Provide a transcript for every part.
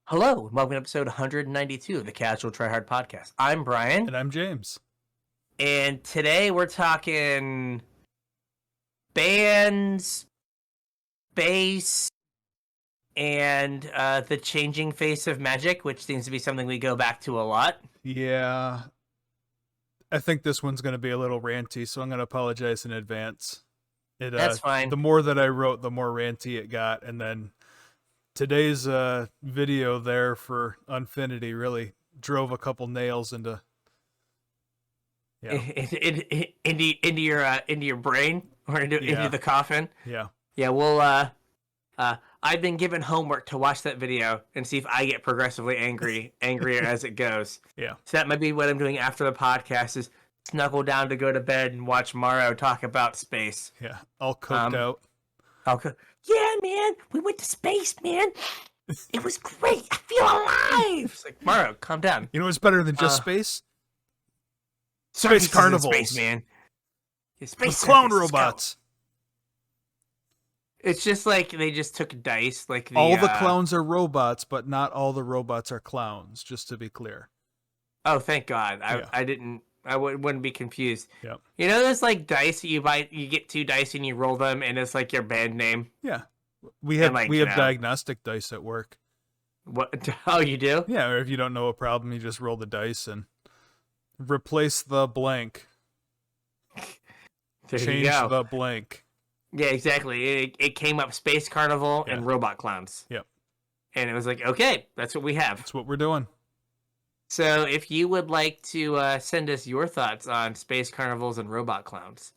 Hello, and welcome to episode 192 of the Casual Try Hard podcast. I'm Brian, And I'm James. and today we're talking bands, bass, and the changing face of magic, which seems to be something we go back to a lot. Yeah, I think this one's going to be a little ranty, so I'm going to apologize in advance. That's fine. The more that I wrote, the more ranty it got, and then today's video there for Unfinity really drove a couple nails into into your brain or into the coffin. Yeah. Yeah, well, I've been given homework to watch that video and see if I get progressively angrier as it goes. Yeah. So that might be what I'm doing after the podcast is snuggle down to go to bed and watch Morrow talk about space. Yeah. All coked out. Yeah, man, we went to space, man. It was great. I feel alive. It's like, Morrow, calm down. You know what's better than just space? Space carnivals. Space, man. Yeah, space clown circus, robots. It's just like they just took dice. Like all the clowns are robots, but not all the robots are clowns, just to be clear. Oh, thank God. I wouldn't be confused. Yep. You know those like dice that you buy, you get 2 dice and you roll them and it's like your band name? Yeah. We have diagnostic dice at work. What? Oh, you do? Yeah, or if you don't know a problem, you just roll the dice and replace the blank. Change the blank. Yeah, exactly. It came up Space Carnival and Robot Clowns. Yep. And it was like, okay, that's what we have. That's what we're doing. So if you would like to send us your thoughts on Space Carnivals and Robot Clowns,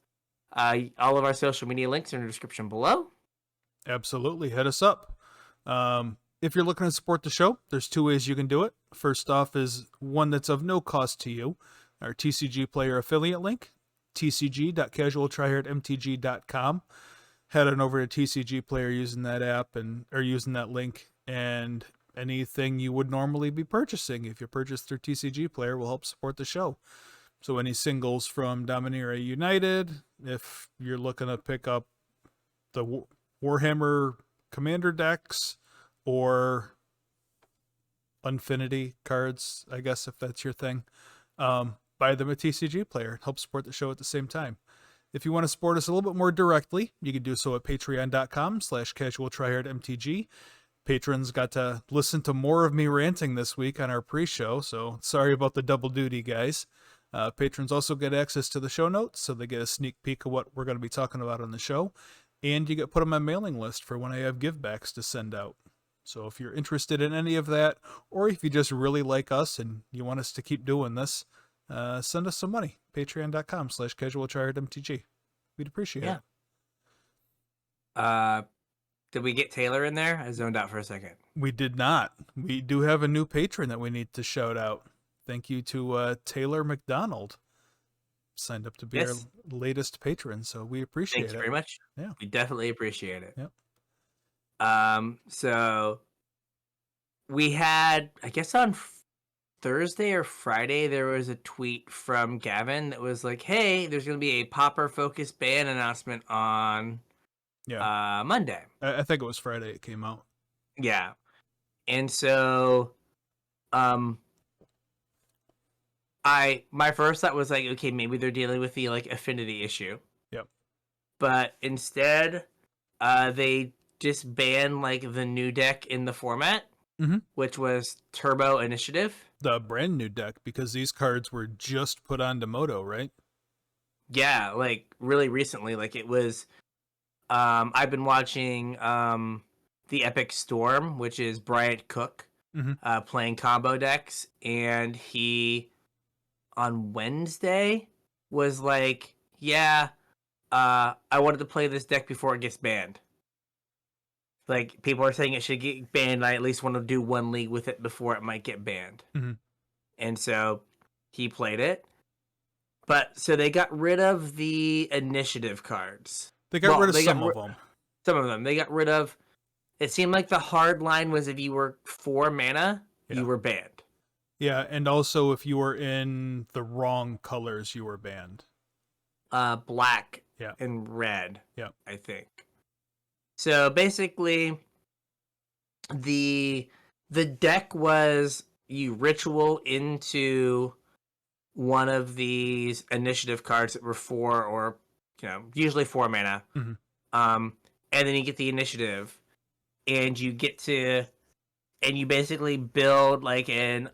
all of our social media links are in the description below. Absolutely. Hit us up. If you're looking to support the show, there's 2 ways you can do it. First off is one that's of no cost to you. Our TCG player affiliate link, tcg.casualtryhardmtg.com. Head on over to TCG player using that app or using that link, and anything you would normally be purchasing if you purchase through TCG player will help support the show. So any singles from Dominaria United, if you're looking to pick up the Warhammer Commander decks or Unfinity cards, I guess, if that's your thing, buy them at TCG player. Help support the show at the same time. If you want to support us a little bit more directly, you can do so at patreon.com/CasualTryHardMTG. Patrons got to listen to more of me ranting this week on our pre-show, so sorry about the double duty, guys. Patrons also get access to the show notes, so they get a sneak peek of what we're going to be talking about on the show, and you get put on my mailing list for when I have givebacks to send out. So if you're interested in any of that, or if you just really like us and you want us to keep doing this, send us some money. Patreon.com/CasualTryHardMTG. We'd appreciate it. Did we get Taylor in there? I zoned out for a second. We did not. We do have a new patron that we need to shout out. Thank you to Taylor McDonald. Signed up to be our latest patron, so we appreciate it. Thanks very much. Yeah. We definitely appreciate it. Yep. So we had, I guess on Thursday or Friday, there was a tweet from Gavin that was like, hey, there's going to be a Pauper focused band announcement on Monday. I think it was Friday it came out. Yeah. And so my first thought was like, okay, maybe they're dealing with the like affinity issue. Yep. But instead, they just banned like the new deck in the format, which was Turbo Initiative. The brand new deck, because these cards were just put onto Moto, right? Yeah, like really recently. Like it was I've been watching the Epic Storm, which is Bryant Cook playing combo decks, and he on Wednesday was like, I wanted to play this deck before it gets banned. Like, people are saying it should get banned. I at least want to do one league with it before it might get banned. And so he played it. But so they got rid of the initiative cards. They got rid of some of them. Some of them. They got rid of... It seemed like the hard line was if you were 4 mana, you were banned. Yeah, and also if you were in the wrong colors, you were banned. Black and red, I think. So basically, the The deck was you ritual into one of these initiative cards that were 4 or usually 4 mana. Mm-hmm. And then you get the initiative, and you get to, and you basically build like an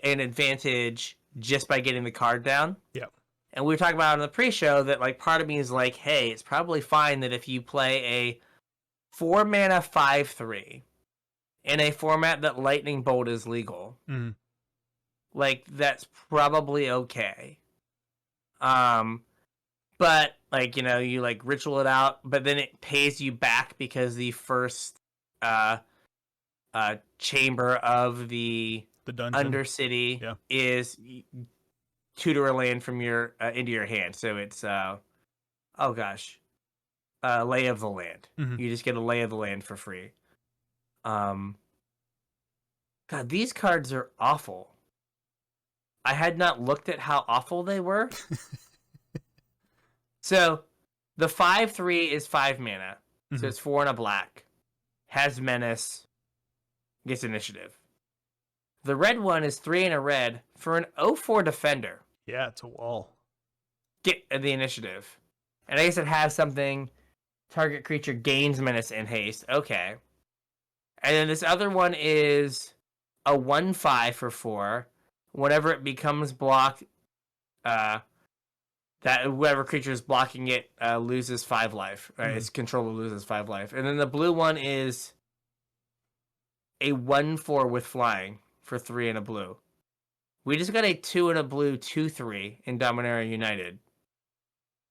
advantage just by getting the card down. Yeah. And we were talking about on the pre-show that like part of me is like, hey, it's probably fine that if you play a 4 mana 5/3 in a format that Lightning Bolt is legal, like that's probably okay. But like you like ritual it out, but then it pays you back because the first chamber of the dungeon Undercity is tutor a land from your into your hand. So it's lay of the land. You just get a lay of the land for free. God, these cards are awful. I had not looked at how awful they were. So the 5/3 is 5 mana. So it's 4 and a black. Has menace. Gets initiative. The red one is 3 and a red for an 0/4 defender. Yeah, it's a wall. Get the initiative. And I guess it has something. Target creature gains menace and haste. Okay. And then this other one is a 1/5 for 4. Whenever it becomes blocked, that whoever creature is blocking it loses 5 life. Right? Its controller loses 5 life. And then the blue one is a 1/4 with flying for 3 and a blue. We just got a 2 and a blue 2/3 in Dominaria United.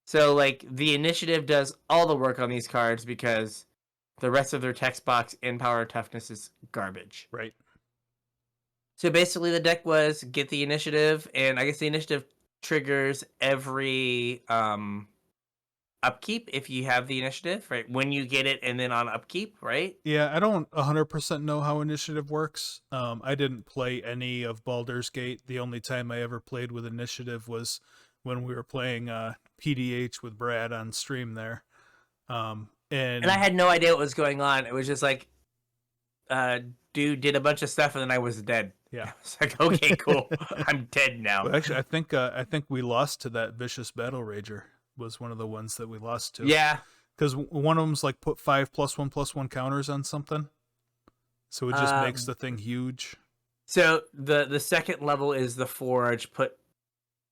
So like the initiative does all the work on these cards because the rest of their text box and power toughness is garbage. Right. So basically the deck was get the initiative, and I guess the initiative triggers every upkeep if you have the initiative, right? When you get it and then on upkeep, right? Yeah, I don't 100% know how initiative works. I didn't play any of Baldur's Gate. The only time I ever played with initiative was when we were playing PDH with Brad on stream there. And I had no idea what was going on. It was just like, dude did a bunch of stuff and then I was dead. Yeah. It's like, okay, cool. I'm dead now. Well, actually, I think we lost to that Vicious Battle Rager. Was one of the ones that we lost to. Yeah. Because one of them's like put 5+1/+1 counters on something. So it just makes the thing huge. So the second level is the Forge. Put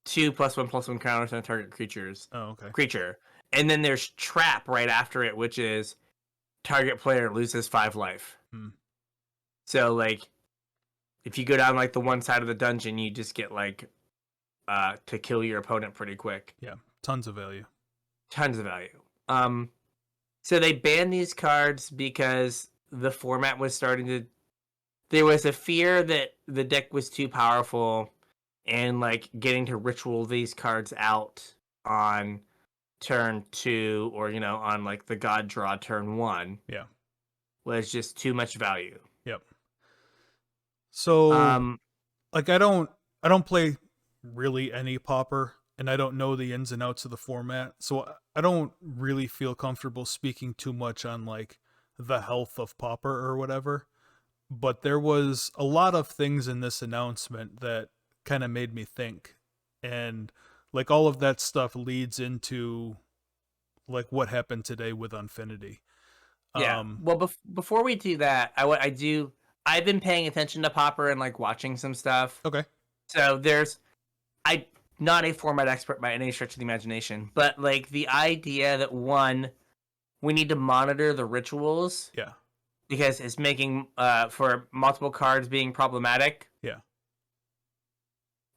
2+1/+1 counters on target creatures. Oh, okay. Creature. And then there's Trap right after it, which is target player loses 5 life. So like if you go down like the one side of the dungeon, you just get like to kill your opponent pretty quick. Yeah. Tons of value. Tons of value. So they banned these cards because the format was starting to. There was a fear that the deck was too powerful, and like getting to ritual these cards out on turn 2 or on like the God draw turn 1. Yeah. Was just too much value. Yep. So like I don't play really any pauper. And I don't know the ins and outs of the format, so I don't really feel comfortable speaking too much on like the health of pauper or whatever. But there was a lot of things in this announcement that kind of made me think, and like all of that stuff leads into like what happened today with Unfinity. Yeah. Well, before we do that, I've been paying attention to pauper and like watching some stuff. Okay. So not a format expert by any stretch of the imagination, but like the idea that we need to monitor the rituals. Yeah. Because it's making for multiple cards being problematic. Yeah.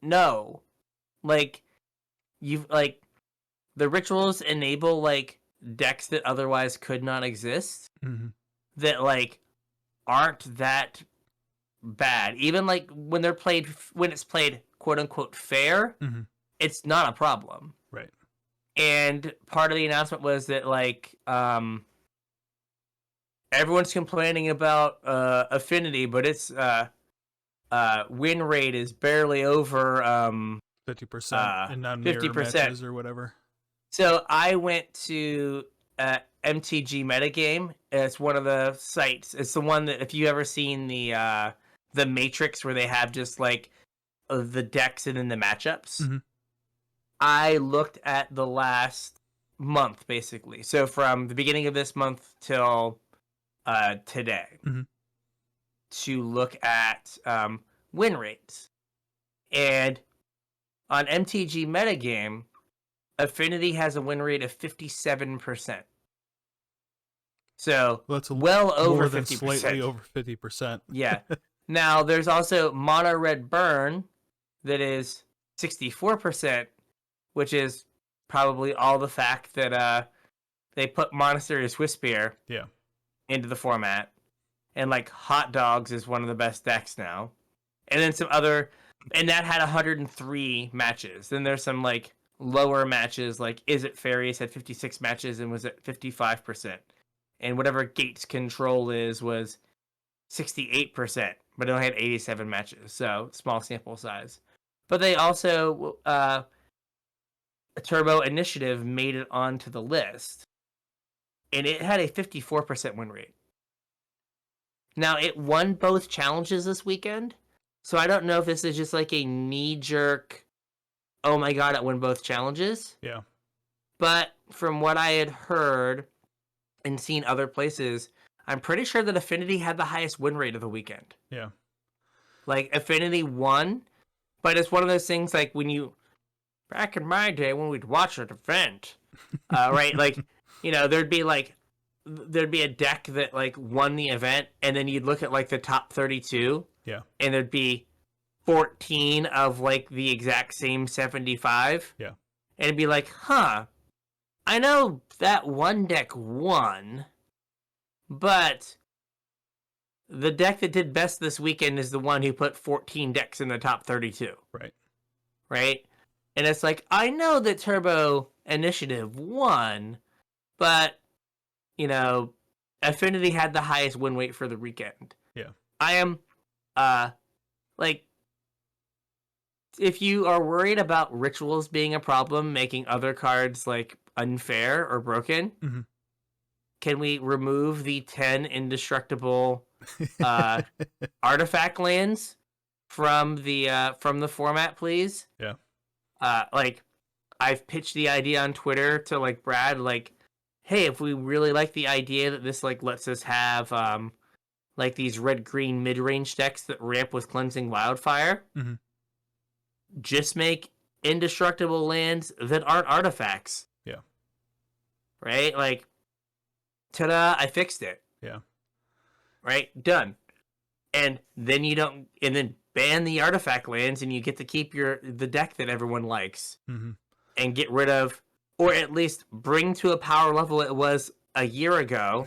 No. Like the rituals enable like decks that otherwise could not exist. That like aren't that bad. Even like when it's played quote unquote fair, it's not a problem. Right. And part of the announcement was that like everyone's complaining about affinity, but its win rate is barely over 50% in non-mirror matches or whatever. So I went to MTG Metagame. It's one of the sites. It's the one that if you ever seen the Matrix where they have just like the decks and then the matchups. Mm-hmm. I looked at the last month basically, so from the beginning of this month till today, mm-hmm. to look at win rates, and on MTG Metagame, Affinity has a win rate of 57%. So well, that's well over more than 50%. Slightly over 50%. Yeah. Now there's also Mono Red Burn that is 64%, which is probably all the fact that they put Monastery of Swiftspear into the format, and like Hot Dogs is one of the best decks now, and then some other, and that had 103 matches. Then there's some like lower matches, like Is It Fairies had 56 matches and was at 55%, and whatever Gates Control was 68%, but it only had 87 matches, so small sample size. But they also Turbo Initiative made it onto the list, and it had a 54% win rate. Now, it won both challenges this weekend, so I don't know if this is just like a knee-jerk, oh my god, it won both challenges. Yeah. But from what I had heard and seen other places, I'm pretty sure that Affinity had the highest win rate of the weekend. Yeah. Like, Affinity won, but it's one of those things like when you... Back in my day when we'd watch an event, right? Like, you know, there'd be a deck that like won the event, and then you'd look at like the top 32. Yeah. And there'd be 14 of like the exact same 75. Yeah. And it'd be like, huh, I know that one deck won, but the deck that did best this weekend is the one who put 14 decks in the top 32. Right. Right? And it's like, I know that Turbo Initiative won, but, you know, Affinity had the highest win rate for the weekend. Yeah. I am, like, if you are worried about rituals being a problem, making other cards, like, unfair or broken, mm-hmm. Can we remove the 10 indestructible artifact lands from the format, please? Yeah. Like, I've pitched the idea on Twitter to like Brad, like, hey, if we really like the idea that this like lets us have like these red-green mid-range decks that ramp with Cleansing Wildfire, mm-hmm. just make indestructible lands that aren't artifacts. Yeah. Right? Like, ta-da, I fixed it. Yeah. Right? Done. And then you don't, and then ban the artifact lands, and you get to keep the deck that everyone likes, mm-hmm. and get rid of, or at least bring to a power level it was a year ago.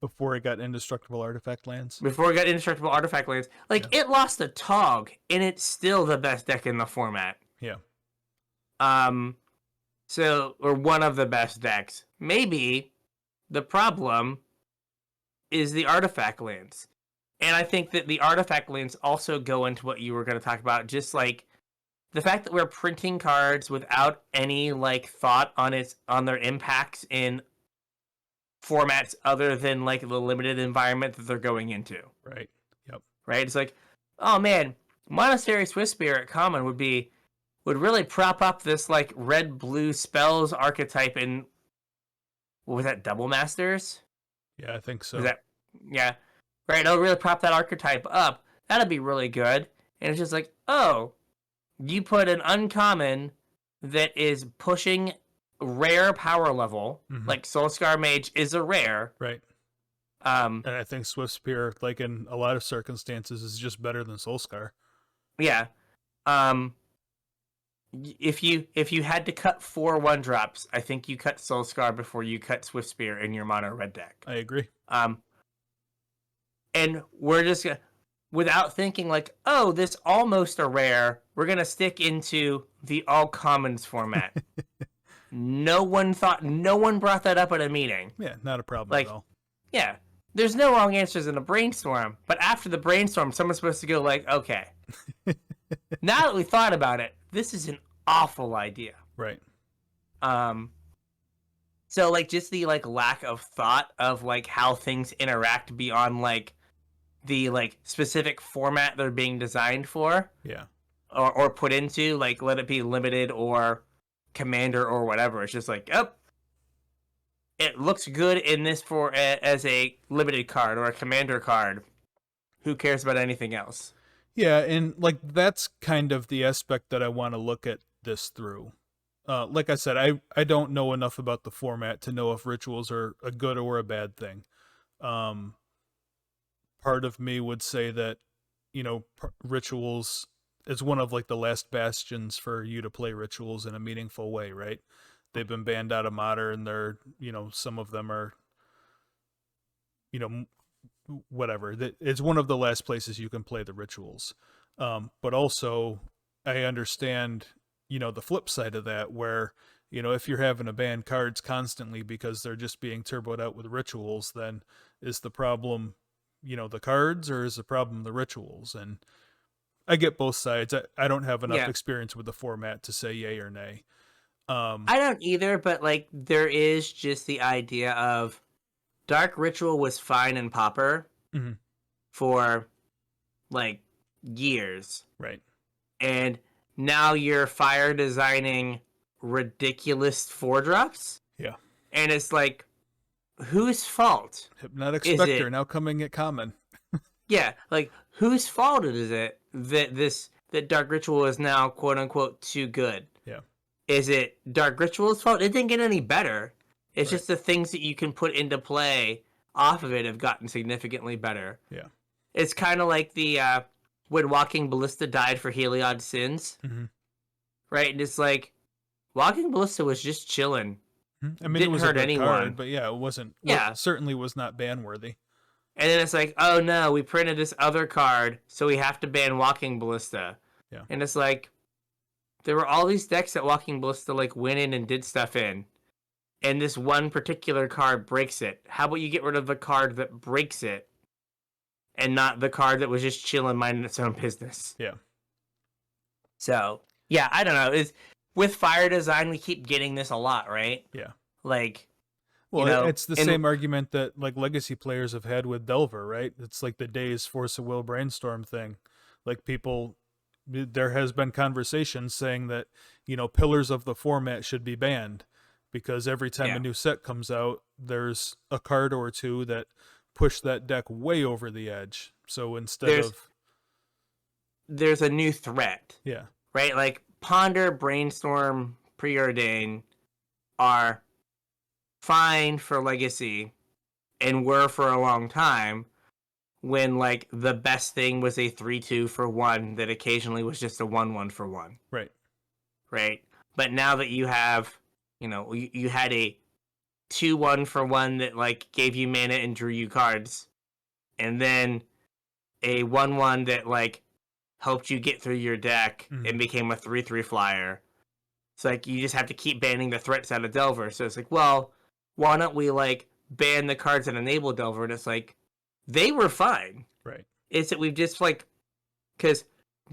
Before it got indestructible artifact lands. Before it got indestructible artifact lands. Like, It lost a Tog, and it's still the best deck in the format. Yeah. So, or one of the best decks. Maybe the problem is the artifact lands. And I think that the artifact lands also go into what you were going to talk about. Just like the fact that we're printing cards without any like thought on their impacts in formats other than like the limited environment that they're going into. Right. Yep. Right. It's like, oh man, Monastery Swiftspear at common would really prop up this like red-blue spells archetype in, what was that, Double Masters? Yeah, I think so. Yeah. Right, it'll really prop that archetype up. That'll be really good. And it's just like, oh, you put an uncommon that is pushing rare power level, mm-hmm. like Soulscar Mage is a rare. Right. And I think Swiftspear, like in a lot of circumstances, is just better than Soulscar. Yeah. If you had to cut 4 1-drops, I think you cut Soulscar before you cut Swiftspear in your mono red deck. I agree. And we're just gonna, without thinking like, oh, this almost a rare, we're gonna stick into the all commons format. No one brought that up at a meeting. Yeah, not a problem like, at all. Yeah, there's no wrong answers in a brainstorm, but after the brainstorm, someone's supposed to go like, okay, now that we thought about it, this is an awful idea. Right. So like just the like lack of thought of like how things interact beyond like the like specific format they're being designed for. Yeah. Or put into, like let it be limited or commander or whatever. It's just like, oh, it looks good in this as a limited card or a commander card. Who cares about anything else? Yeah, and like that's kind of the aspect that I want to look at this through. Like I said, I don't know enough about the format to know if rituals are a good or a bad thing. Part of me would say that, rituals is one of like the last bastions for you to play rituals in a meaningful way, right? They've been banned out of modern. They're, some of them are, whatever. It's one of the last places you can play the rituals. But also, I understand, the flip side of that, where, if you're having to ban cards constantly because they're just being turboed out with rituals, then is the problem, the cards, or is the problem the rituals? And I get both sides. I don't have enough experience with the format to say yay or nay. I don't either, but like there is just the idea of Dark Ritual was fine in Pauper for like years. Right. And now you're fire designing ridiculous 4-drops. Yeah. And it's like, whose fault? Hypnotic Spectre now coming at common. Yeah, like whose fault is it that Dark Ritual is now quote unquote too good? Yeah. Is it Dark Ritual's fault? It didn't get any better. It's just the things that you can put into play off of it have gotten significantly better. Yeah. It's kind of like the when Walking Ballista died for Heliod Sins. Right? And it's like Walking Ballista was just chilling. I mean, it was hurt anyone, card, but yeah, it wasn't. Yeah, it certainly was not ban worthy. And then it's like, oh no, we printed this other card, so we have to ban Walking Ballista. Yeah. And it's like, there were all these decks that Walking Ballista like went in and did stuff in, and this one particular card breaks it. How about you get rid of the card that breaks it, and not the card that was just chilling, minding its own business? Yeah. So yeah, I don't know. With fire design, we keep getting this a lot, right? Yeah. Like. Well, it's the same argument that like legacy players have had with Delver, right? It's like the Days Force of Will brainstorm thing. Like there has been conversations saying that, pillars of the format should be banned because every time a new set comes out, there's a card or two that push that deck way over the edge. So there's a new threat. Yeah. Right? Like Ponder, Brainstorm, Preordain are fine for Legacy and were for a long time when like the best thing was a 3/2 for 1 that occasionally was just a 1/1 for 1. Right. But now that you have, you had a 2/1 for 1 that like gave you mana and drew you cards, and then a 1/1 that like helped you get through your deck and became a 3/3 flyer. It's like you just have to keep banning the threats out of Delver. So it's like, well, why don't we like ban the cards that enable Delver? And it's like, they were fine. Right. It's that we've just like, because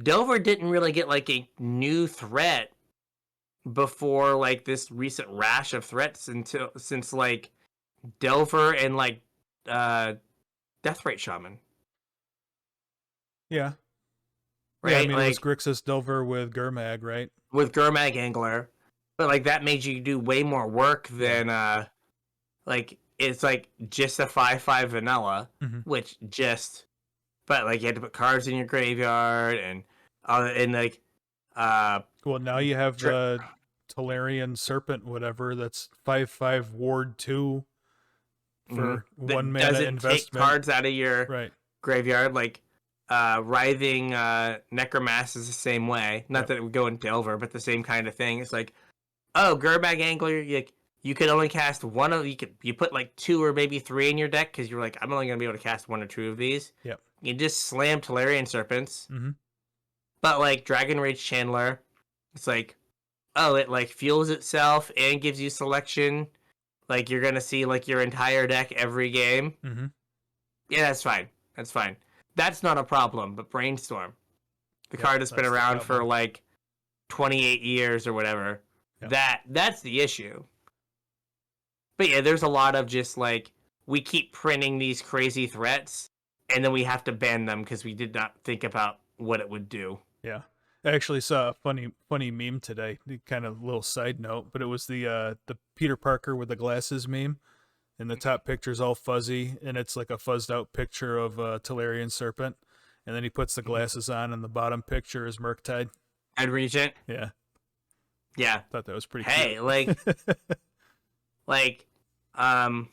Delver didn't really get like a new threat before like this recent rash of threats since like Delver and like Deathrite Shaman. Yeah. Right. Yeah, I mean, like, it was Grixis Delver with Gurmag, right? With Gurmag Angler. But like that made you do way more work than like it's like just a 5/5 vanilla, which but like you had to put cards in your graveyard and like well, now you have the Tolarian Serpent, whatever, that's 5/5 ward 2 for 1 mana investment. Take cards out of your graveyard, like Writhing Necromass is the same way. Not that it would go in Delver, but the same kind of thing. It's like, oh, Gurmag Angler, you could only cast one of you put like 2 or maybe 3 in your deck because you're like, I'm only gonna be able to cast 1 or 2 of these. Yep. You just slam Tolarian Serpents. But like Dragon Rage Chandler, it's like, oh, it like fuels itself and gives you selection. Like you're gonna see like your entire deck every game. Yeah, that's fine. That's not a problem. But Brainstorm, the card that's been around for like 28 years or whatever. That's the issue. But yeah, there's a lot of just like we keep printing these crazy threats, and then we have to ban them because we did not think about what it would do. Yeah. I actually saw a funny meme today, kind of little side note, but it was the Peter Parker with the glasses meme, and the top picture's all fuzzy, and it's like a fuzzed out picture of a Talarian serpent, and then he puts the glasses on, and the bottom picture is Murktide. Ed Regent. Yeah. Yeah. Thought that was pretty Hey, cute. like, I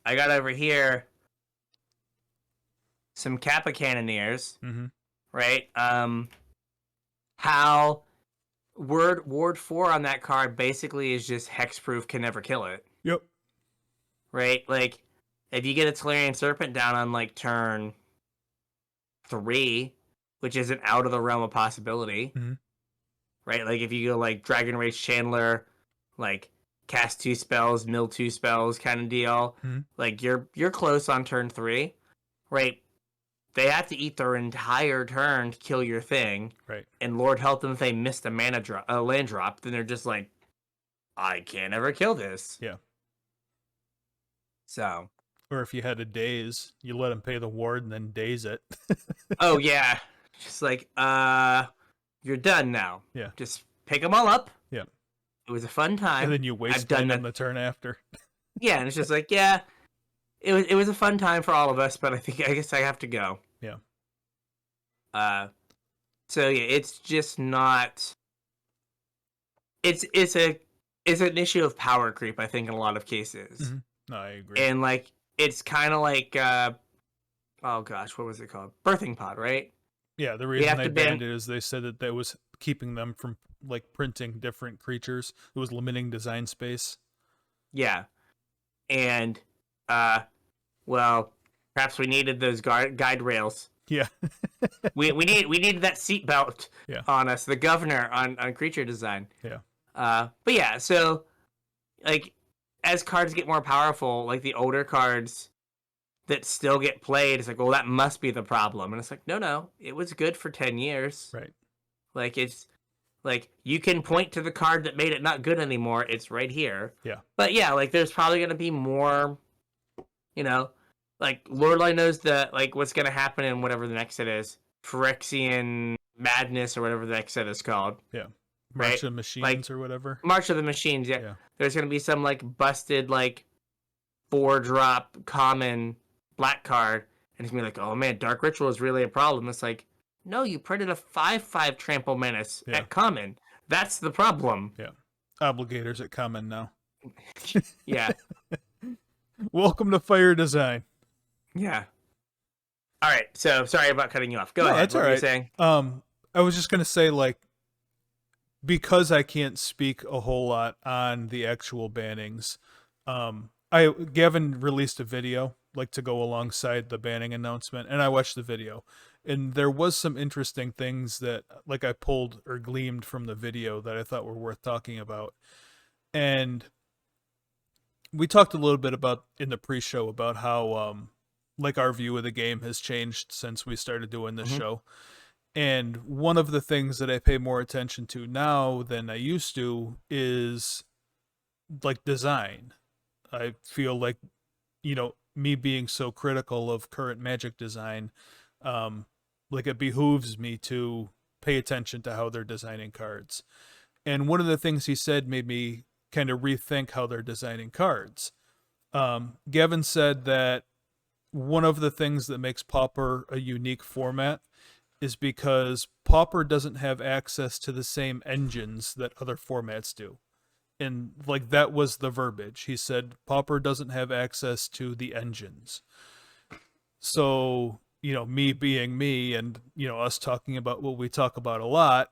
got over here some Kappa Cannoneers, right? How Ward 4 on that card basically is just hexproof, can never kill it. Yep. Right? Like, if you get a Talarian Serpent down on, like, turn 3, which isn't out of the realm of possibility, right? Like, if you go, like, Dragon Rage Chandler, like, cast 2 spells, mill 2 spells kind of deal, like, you're close on turn 3, right? They have to eat their entire turn to kill your thing. Right. And Lord help them if they missed a land drop, then they're just like, I can't ever kill this. Yeah. So. Or if you had a daze, you let them pay the ward and then daze it. Oh, yeah. Just like, you're done now. Yeah. Just pick them all up. Yeah. It was a fun time. And then you waste them on the turn after. Yeah, and it's just like, yeah. It was a fun time for all of us, but I guess I have to go. Yeah. So yeah, it's just not. It's an issue of power creep, I think, in a lot of cases. No, I agree. And like, it's kind of like, oh gosh, what was it called? Birthing Pod, right? Yeah, the reason they banned it is they said that was keeping them from like printing different creatures. It was limiting design space. Yeah, and well, perhaps we needed those guide rails. Yeah. we needed that seatbelt on us, the governor on creature design. Yeah. But yeah, so like as cards get more powerful, like the older cards that still get played, it's like, well, that must be the problem. And it's like, no, it was good for 10 years. Right. Like it's like you can point to the card that made it not good anymore. It's right here. Yeah. But yeah, like there's probably gonna be more. You know, like Lorelei knows like what's gonna happen in whatever the next set is, Phyrexian Madness or whatever the next set is called. Yeah, March of the Machines, like, or whatever. March of the Machines. Yeah. There's gonna be some like busted like 4-drop common black card, and it's gonna be like, oh man, Dark Ritual is really a problem. It's like, no, you printed a 5/5 Trample Menace at common. That's the problem. Yeah, Obligators at common now. Yeah. Welcome to Fire Design. Yeah. All right. So sorry about cutting you off. Go ahead. That's what all right. Were you saying? I was just gonna say, like, because I can't speak a whole lot on the actual bannings. Gavin released a video like to go alongside the banning announcement, and I watched the video, and there was some interesting things that like I pulled or gleamed from the video that I thought were worth talking about, and we talked a little bit about in the pre-show about how like our view of the game has changed since we started doing this show. And one of the things that I pay more attention to now than I used to is like design. I feel like, you know, me being so critical of current Magic design, like it behooves me to pay attention to how they're designing cards. And one of the things he said made me kind of rethink how they're designing cards. Gavin said that one of the things that makes Pauper a unique format is because Pauper doesn't have access to the same engines that other formats do. And like that was the verbiage. He said Pauper doesn't have access to the engines. So, you know, me being me and, you know, us talking about what we talk about a lot,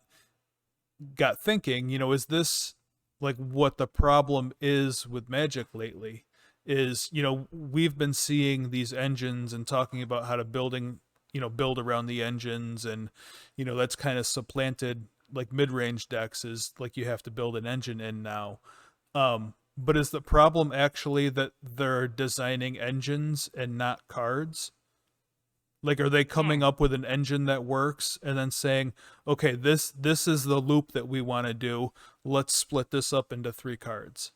got thinking, you know, is this like what the problem is with Magic lately? Is, you know, we've been seeing these engines and talking about how to build around the engines, and, you know, that's kind of supplanted like mid-range decks is like you have to build an engine in now. But is the problem actually that they're designing engines and not cards? Like, are they coming up with an engine that works and then saying, okay, this is the loop that we want to do. Let's split this up into 3 cards.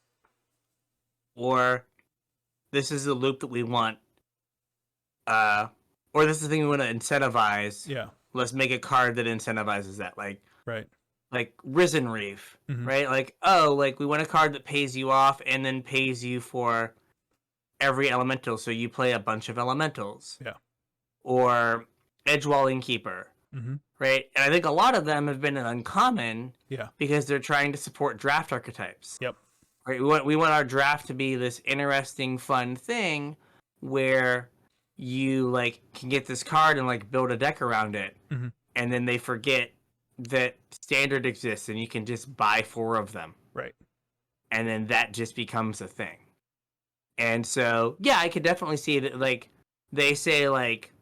Or this is the loop that we want, or this is the thing we want to incentivize. Yeah. Let's make a card that incentivizes that. Right. Like Risen Reef, Mhm. right? Like, oh, like we want a card that pays you off and then pays you for every elemental, so you play a bunch of elementals. Yeah. Or Edgewalling Keeper, Mhm. right? And I think a lot of them have been uncommon Yeah. because they're trying to support draft archetypes. Yep. Right? We want our draft to be this interesting, fun thing where you like can get this card and like build a deck around it, Mhm. and then they forget that standard exists and you can just buy 4 of them. Right. And then that just becomes a thing. And so, yeah, I could definitely see that. Like, they say, like,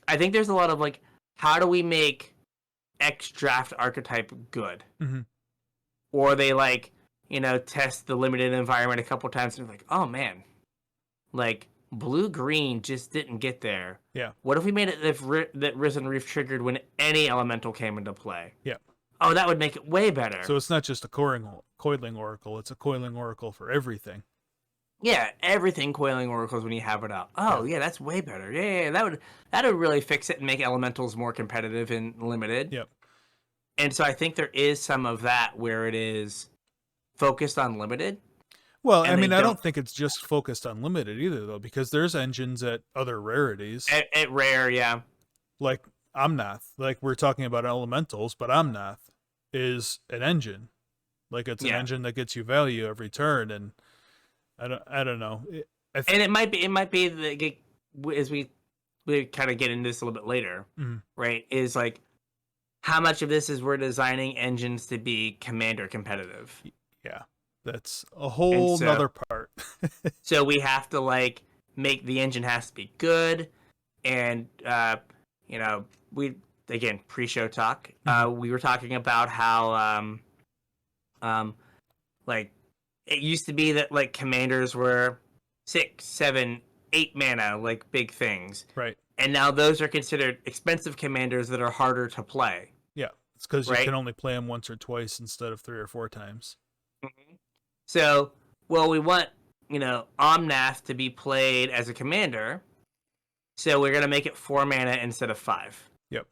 I think there's a lot of, like, how do we make X draft archetype good? Mhm. Or they, like, test the limited environment a couple times and they're like, oh, man, like, blue-green just didn't get there. Yeah. What if we made it that Risen Reef triggered when any elemental came into play? Yeah. Oh, that would make it way better. So it's not just a coiling oracle, it's a coiling oracle for everything. Yeah, everything coiling oracles when you have it out. Oh, yeah, that's way better. Yeah, that would really fix it and make elementals more competitive and limited. Yep. And so I think there is some of that where it is focused on limited. Well, I mean, I don't think it's just focused on limited either, though, because there's engines at other rarities. At rare, yeah. Like Omnath, like we're talking about elementals, but Omnath is an engine. Like it's an engine that gets you value every turn, and I don't know. And it might be the, as we kind of get into this a little bit later, right? Is like how much of this is we're designing engines to be commander competitive. Yeah, that's a whole nother part. So we have to like make the engine has to be good, and we again pre-show talk. We were talking about how like it used to be that like commanders were 6, 7, 8 mana, like big things, right? And now those are considered expensive commanders that are harder to play. Yeah, it's because you can only play them once or twice instead of 3 or 4 times. Mm-hmm. So, well, we want Omnath to be played as a commander, so we're gonna make it 4 mana instead of 5. Yep.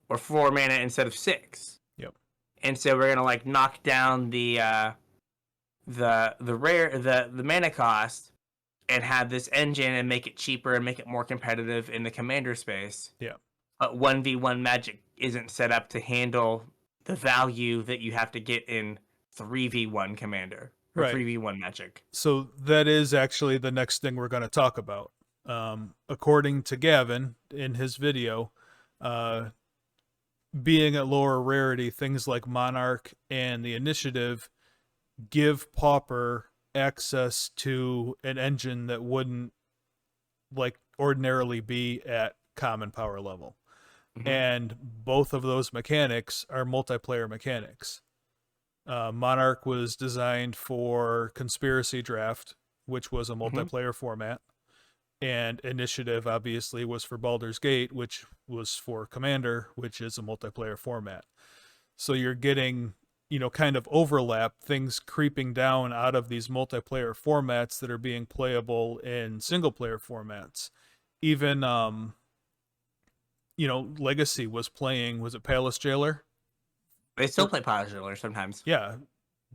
Or 4 mana instead of 6. Yep. And so we're gonna like knock down the mana cost and have this engine and make it cheaper and make it more competitive in the commander space. Yeah. But 1v1 Magic isn't set up to handle the value that you have to get in 3v1 commander or 3v1 Magic. So that is actually the next thing we're going to talk about. According to Gavin in his video, being at lower rarity, things like Monarch and the Initiative give Pauper access to an engine that wouldn't like ordinarily be at common power level. Mm-hmm. And both of those mechanics are multiplayer mechanics. Monarch was designed for Conspiracy Draft, which was a multiplayer format, and Initiative obviously was for Baldur's Gate, which was for Commander, which is a multiplayer format. So you're getting kind of overlap, things creeping down out of these multiplayer formats that are being playable in single player formats. Even, Legacy was it Palace Jailer? They still play Palace Jailer sometimes. Yeah,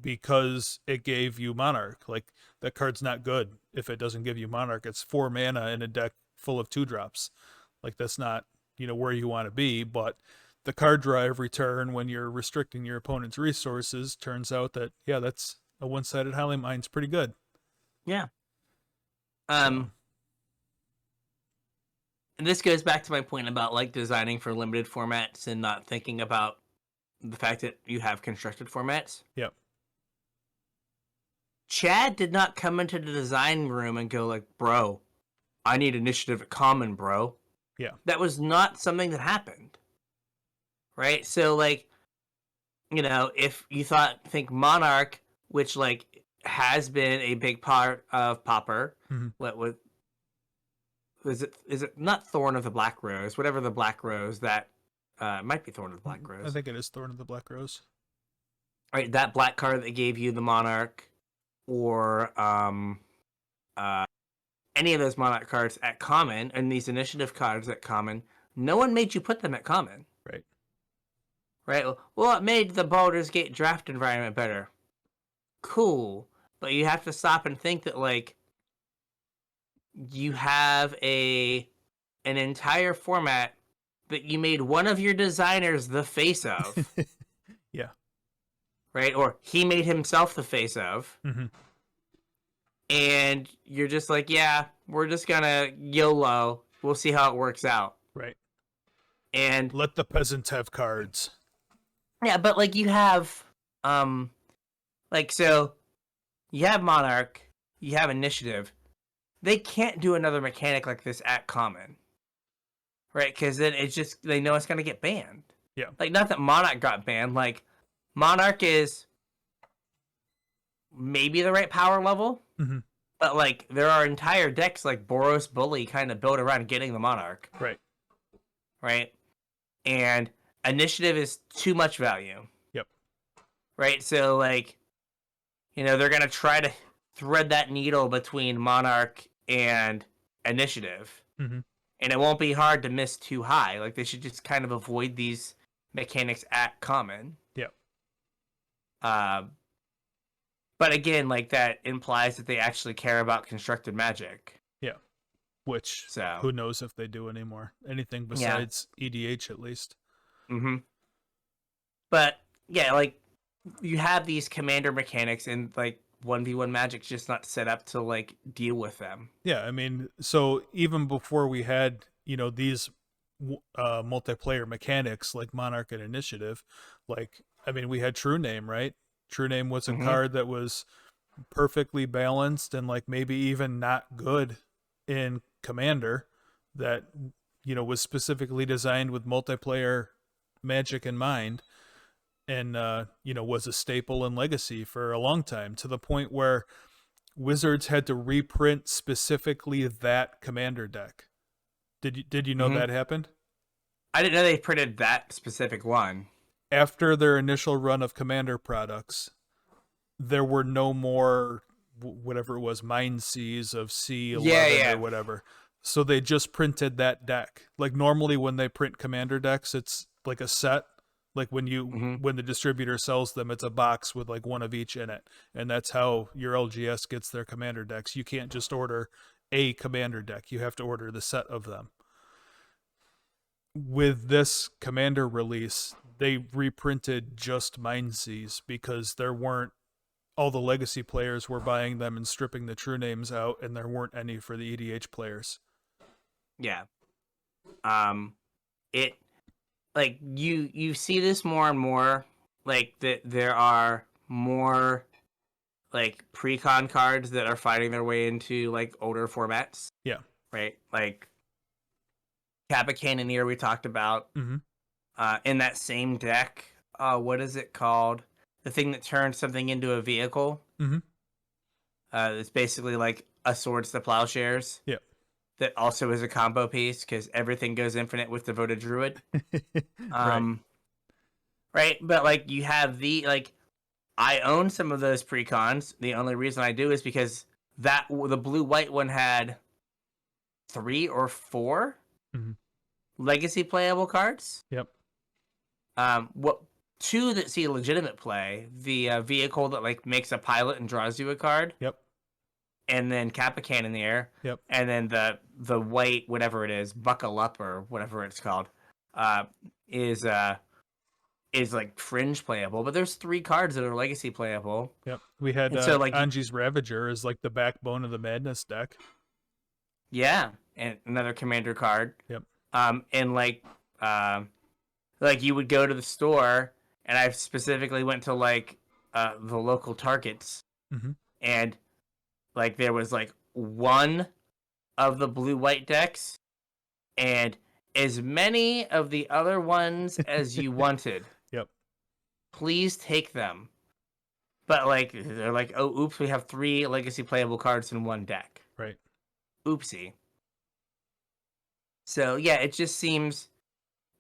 because it gave you Monarch. Like, that card's not good if it doesn't give you Monarch. It's 4 mana in a deck full of 2-drops. Like, that's not, where you want to be, but the card draw every turn when you're restricting your opponent's resources turns out that, that's a one-sided Highly Mine's pretty good. Yeah. And this goes back to my point about like designing for limited formats and not thinking about the fact that you have constructed formats. Yep. Chad did not come into the design room and go like, bro, I need Initiative at common, bro. Yeah. That was not something that happened. Right? So, like, if you think Monarch, which, like, has been a big part of Pauper, what is it not Thorn of the Black Rose? Whatever the Black Rose that, might be Thorn of the Black Rose. I think it is Thorn of the Black Rose. Right, that black card that gave you the Monarch, or, any of those Monarch cards at common and these initiative cards at common, no one made you put them at common. Right. Right? Well, it made the Baldur's Gate draft environment better. Cool. But you have to stop and think that, like, you have an entire format that you made one of your designers the face of. Yeah. Right? Or he made himself the face of. Mm-hmm. And you're just like, yeah, we're just gonna YOLO. We'll see how it works out. Right. And let the peasants have cards. Yeah, but like you have, like, so you have Monarch, you have Initiative. They can't do another mechanic like this at common. Right? Because then it's just, they know it's gonna get banned. Yeah. Like, not that Monarch got banned. Like, Monarch is maybe the right power level. Mm-hmm. But, like, there are entire decks like Boros Bully kind of built around getting the Monarch. Right. Right? And Initiative is too much value. Yep. Right? So, like, you know, they're going to try to thread that needle between Monarch and Initiative. Mm-hmm. And it won't be hard to miss too high. Like, they should just kind of avoid these mechanics at common. Yep. But again, like, that implies that they actually care about constructed magic. Yeah. Which, so who knows if they do anymore. Anything besides EDH, at least. Mm-hmm. But, yeah, like, you have these commander mechanics, and, like, 1v1 Magic's just not set up to, like, deal with them. Yeah, I mean, so even before we had, you know, these multiplayer mechanics like Monarch and Initiative, like, I mean, we had True Name, right? True Name was a card that was perfectly balanced and, like, maybe even not good in Commander, that, you know, was specifically designed with multiplayer Magic in mind, and you know, was a staple in Legacy for a long time, to the point where Wizards had to reprint specifically that Commander deck. Did you know that happened? I didn't know they printed that specific one. After their initial run of Commander products, there were no more whatever it was, Mind Seas of C11 or whatever. So they just printed that deck. Like, normally when they print Commander decks, it's like a set. Like, when you when the distributor sells them, it's a box with like one of each in it. And that's how your LGS gets their Commander decks. You can't just order a Commander deck. You have to order the set of them. With this Commander release, they reprinted just Mind Seas because there weren't, all the Legacy players were buying them and stripping the True Names out, and there weren't any for the EDH players. Yeah. It, like, you see this more and more, like, that there are more, like, pre-con cards that are fighting their way into, like, older formats. Yeah. Right? Like, Kappa Cannoneer we talked about. In that same deck, what is it called? The thing that turns something into a vehicle. It's basically like a Swords to Plowshares. Yeah. That also is a combo piece because everything goes infinite with Devoted Druid. Right. But, like, you have I own some of those precons. The only reason I do is because the blue-white one had 3 or 4 Legacy playable cards. Yep. 2 that see legitimate play. The vehicle that, like, makes a pilot and draws you a card. Yep. And then Kappa Cannoneer. Yep. And then the white, whatever it is, Buckle Up or whatever it's called, is like fringe playable. But there's 3 cards that are Legacy playable. Yep. We had so, like, Anji's Ravager is like the backbone of the Madness deck. Yeah, and another Commander card. Yep. And like you would go to the store, and I specifically went to, like, the local Targets, and, like, there was, like, one of the blue-white decks, and as many of the other ones as you wanted. Yep. Please take them. But, like, they're like, oh, oops, we have 3 Legacy playable cards in one deck. Right. Oopsie. So, yeah, it just seems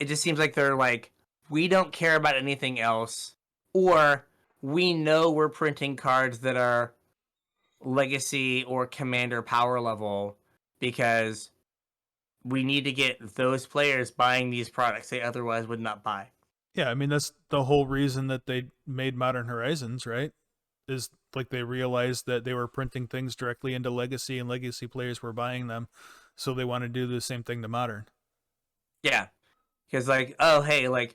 like they're like, we don't care about anything else, or we know we're printing cards that are Legacy or Commander power level, because we need to get those players buying these products they otherwise would not buy. Yeah, I mean, that's the whole reason that they made Modern Horizons, right? Is like they realized that they were printing things directly into Legacy and Legacy players were buying them. So they want to do the same thing to Modern. Yeah. Because, like, oh, hey, like,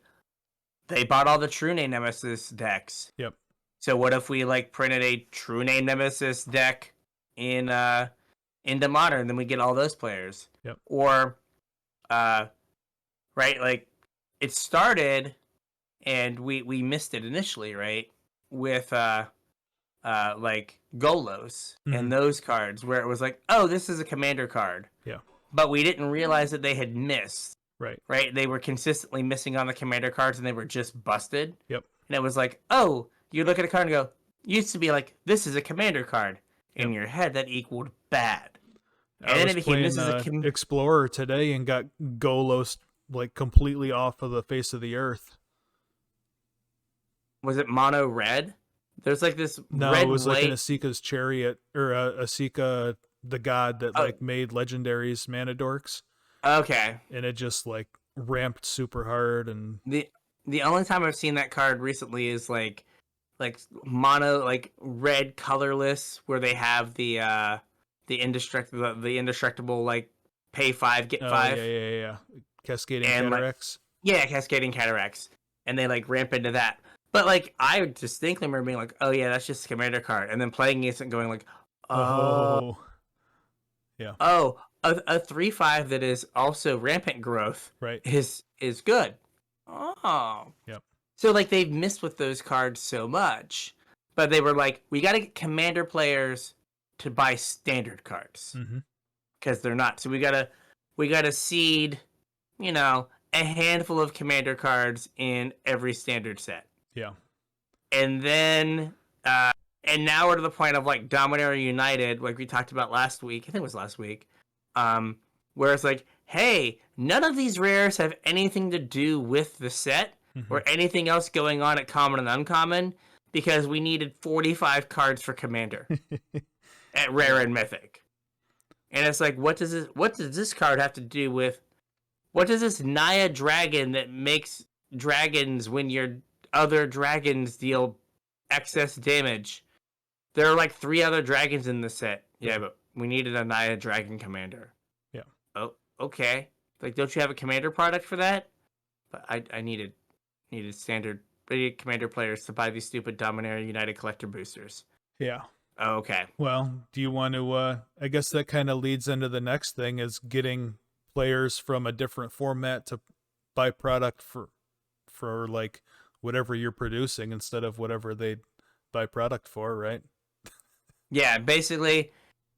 they bought all the True Name Nemesis decks. Yep. So what if we, like, printed a True Name Nemesis deck into Modern, then we get all those players. Yep. Or, right, like, it started, and we missed it initially, right, with, like, Golos and those cards, where it was like, oh, this is a commander card. Yeah. But we didn't realize that they had missed. Right. Right? They were consistently missing on the commander cards, and they were just busted. Yep. And it was like, oh, you look at a card and go, used to be like, this is a commander card. In your head, that equaled bad. And then it became, this is a Explorer today and got Golos, like, completely off of the face of the earth. Was it mono red? There's like this no, red it was white... like an Asika's Chariot, or Asika, the god that like made legendaries mana dorks. Okay. And it just like ramped super hard. And the only time I've seen that card recently is like mono, like red colorless, where they have the indestructible like pay 5 get 5. Yeah. Cascading Cataracts. Like, Cascading Cataracts, and they like ramp into that. But like I distinctly remember being like, oh yeah, that's just a commander card, and then playing it and going like, oh, yeah, oh. A 3/5 that is also rampant growth, right, is good. Oh, yep. So like they've missed with those cards so much, but they were like, we got to get commander players to buy standard cards because they're not. So we gotta seed, a handful of commander cards in every standard set. Yeah, and then and now we're to the point of like Dominaria United, like we talked about last week. I think it was last week. Where it's like, hey, none of these rares have anything to do with the set or anything else going on at common and uncommon, because we needed 45 cards for commander at rare and mythic. And it's like, what does this card have to do with, what does this Naya dragon that makes dragons when your other dragons deal excess damage? There are like 3 other dragons in the set. Yeah, but we needed a Naya dragon commander. Yeah. Oh, okay. Like, don't you have a commander product for that? But I needed standard commander players to buy these stupid Dominaria United collector boosters. Yeah. Oh, okay. Well, do you want to, I guess that kind of leads into the next thing, is getting players from a different format to buy product for like whatever you're producing instead of whatever they buy product for, right? Yeah, basically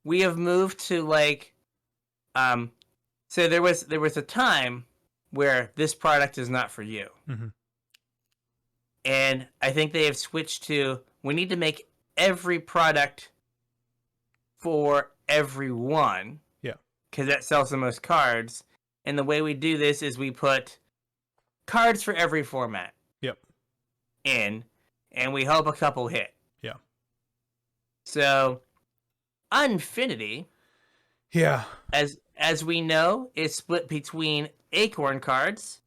we have moved to like, so there was a time where this product is not for you. And I think they have switched to, we need to make every product for everyone. Yeah. Because that sells the most cards. And the way we do this is we put cards for every format. Yep. In, and we hope a couple hit. Yeah. So, Unfinity, yeah, as we know, is split between Acorn cards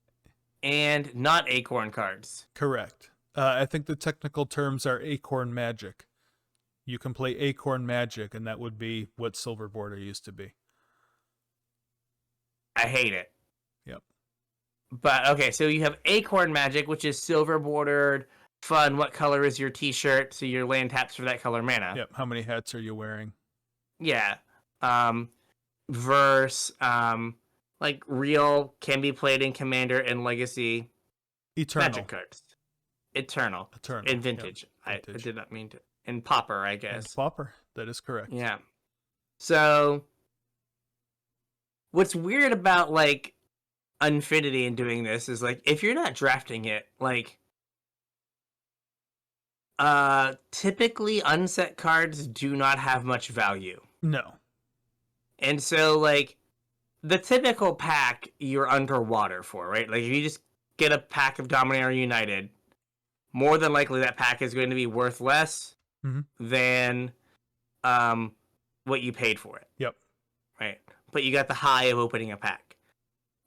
and not Acorn cards. Correct. I think the technical terms are Acorn Magic. You can play Acorn Magic, and that would be what Silver Border used to be. I hate it. Yep. But, okay, so you have Acorn Magic, which is silver bordered, fun, what color is your t-shirt, so your land taps for that color mana. Yep, how many hats are you wearing? Yeah. Verse, like, real, can be played in Commander and Legacy. Eternal. Magic cards. Eternal. In Vintage. Yep. Vintage. I did not mean to. In Pauper, I guess. In Pauper, that is correct. Yeah. So, what's weird about, like, Unfinity and doing this is, like, if you're not drafting it, like, typically unset cards do not have much value. No. And so, like, the typical pack you're underwater for, right? Like, if you just get a pack of Dominaria United, more than likely that pack is going to be worth less than what you paid for it. Yep. Right. but you got the high of opening a pack.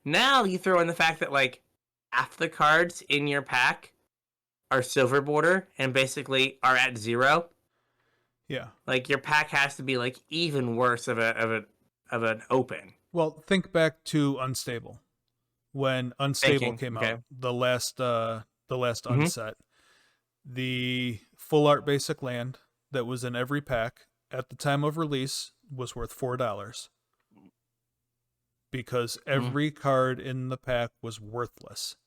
Now you throw in the fact that like half the cards in your pack are silver border and basically are at 0. Yeah. Like your pack has to be like even worse of an open. Well, think back to Unstable. When Unstable came out, the last unset, the full art basic land that was in every pack at the time of release was worth $4 because every card in the pack was worthless.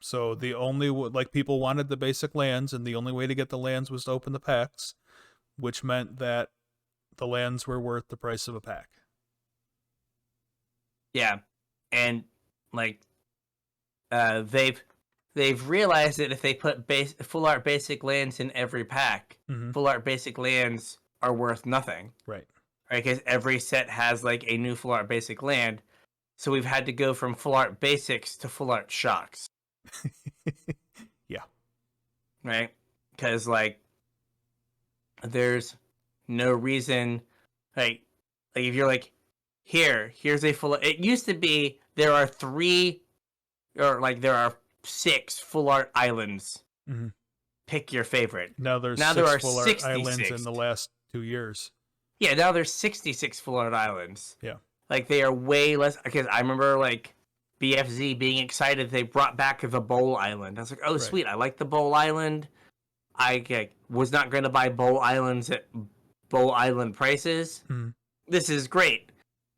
So the only people wanted the basic lands, and the only way to get the lands was to open the packs, which meant that the lands were worth the price of a pack. Yeah, and like they've realized that if they put full art basic lands in every pack, full art basic lands are worth nothing. Right. Right, because every set has like a new full art basic land, so we've had to go from full art basics to full art shocks. Yeah. Right, because like there's no reason, like if you're like, here's a full. It used to be there are 6 full art islands. Pick your favorite. Now there are full art islands in the last 2 years. Yeah, now there's 66 full art islands. Yeah, like they are way less. Because I remember like BFZ being excited they brought back the Bowl Island. I was like, oh sweet, I like the Bowl Island. I was not going to buy Bowl Islands at Bowl Island prices. This is great.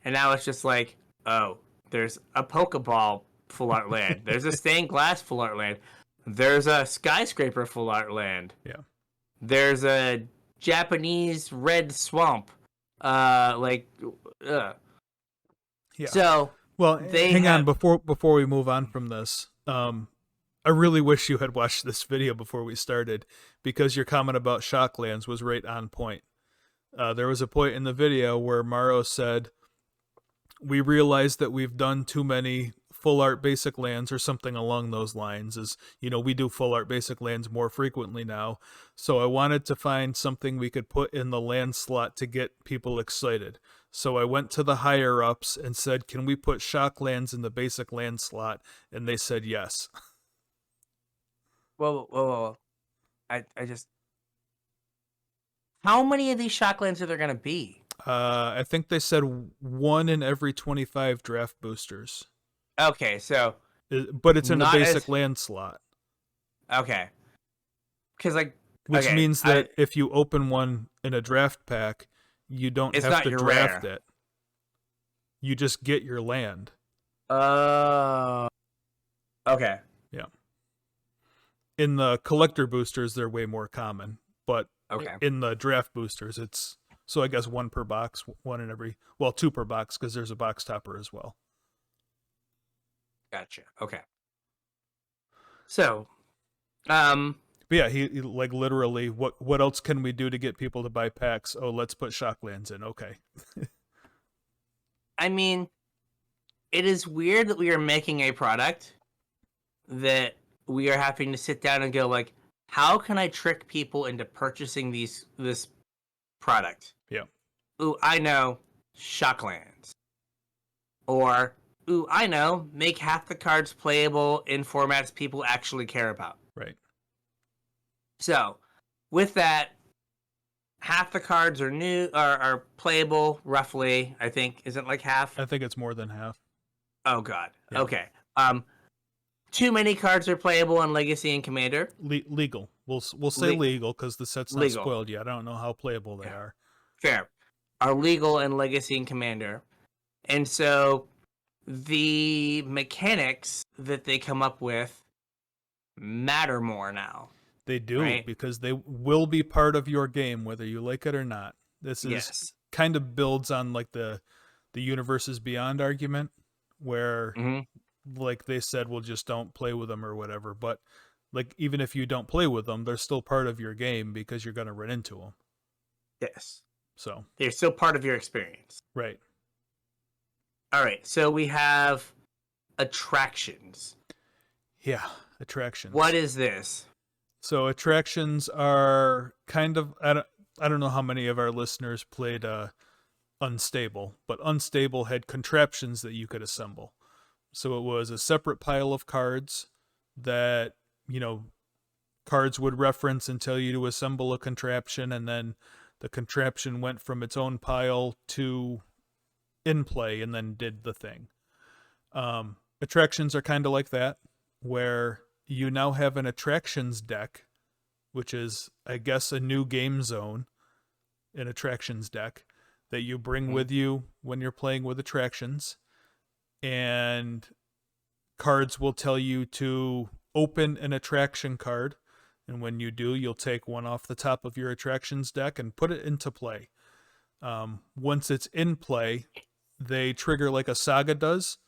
And now it's just like, oh, there's a Pokeball full art land. There's a stained glass full art land. There's a skyscraper full art land. Yeah. There's a Japanese red swamp. Yeah. So, well, hang on before we move on from this. I really wish you had watched this video before we started, because your comment about Shocklands was right on point. There was a point in the video where Maro said, we realized that we've done too many full art basic lands, or something along those lines. We do full art basic lands more frequently now. So I wanted to find something we could put in the land slot to get people excited. So I went to the higher ups and said, can we put Shocklands in the basic land slot? And they said yes. Whoa. I just... How many of these Shocklands are there going to be? I think they said 1 in every 25 draft boosters. Okay, so... But it's in the basic land slot. Okay. Because, Which means that if you open one in a draft pack, you don't have to draft it. You just get your land. Okay. Yeah. In the collector boosters, they're way more common. But in the draft boosters, it's... So I guess 1 per box, 1 in every... Well, 2 per box, because there's a box topper as well. Gotcha. Okay. So, but yeah, he literally, what else can we do to get people to buy packs? Oh, let's put Shocklands in. Okay. I mean, it is weird that we are making a product that we are having to sit down and go like, how can I trick people into purchasing this product? Yeah. Ooh, I know, Shocklands. Or, ooh, I know, make half the cards playable in formats people actually care about. Right. So, with that, half the cards are playable, roughly, I think. Is it like half? I think it's more than half. Oh, God. Yeah. Okay. Too many cards are playable on Legacy and Commander. Legal. We'll say legal, because the set's not spoiled yet. I don't know how playable they are. Fair. Are legal in Legacy and Commander. And so the mechanics that they come up with matter more now. They do, right? Because they will be part of your game, whether you like it or not. This is kind of builds on like the Universes Beyond argument, where like they said, well, just don't play with them or whatever. But like, even if you don't play with them, they're still part of your game because you're going to run into them. Yes. So they're still part of your experience. Right. All right. So we have attractions. Yeah. Attractions. What is this? So attractions are kind of, I don't know how many of our listeners played unstable, but unstable had contraptions that you could assemble. So it was a separate pile of cards that, cards would reference and tell you to assemble a contraption, and then the contraption went from its own pile to in play and then did the thing. Attractions are kind of like that, where you now have an attractions deck, which is, I guess, a new game zone, an attractions deck that you bring with you when you're playing with attractions. And cards will tell you to open an attraction card. And when you do, you'll take one off the top of your attractions deck and put it into play. Once it's in play, they trigger like a saga does.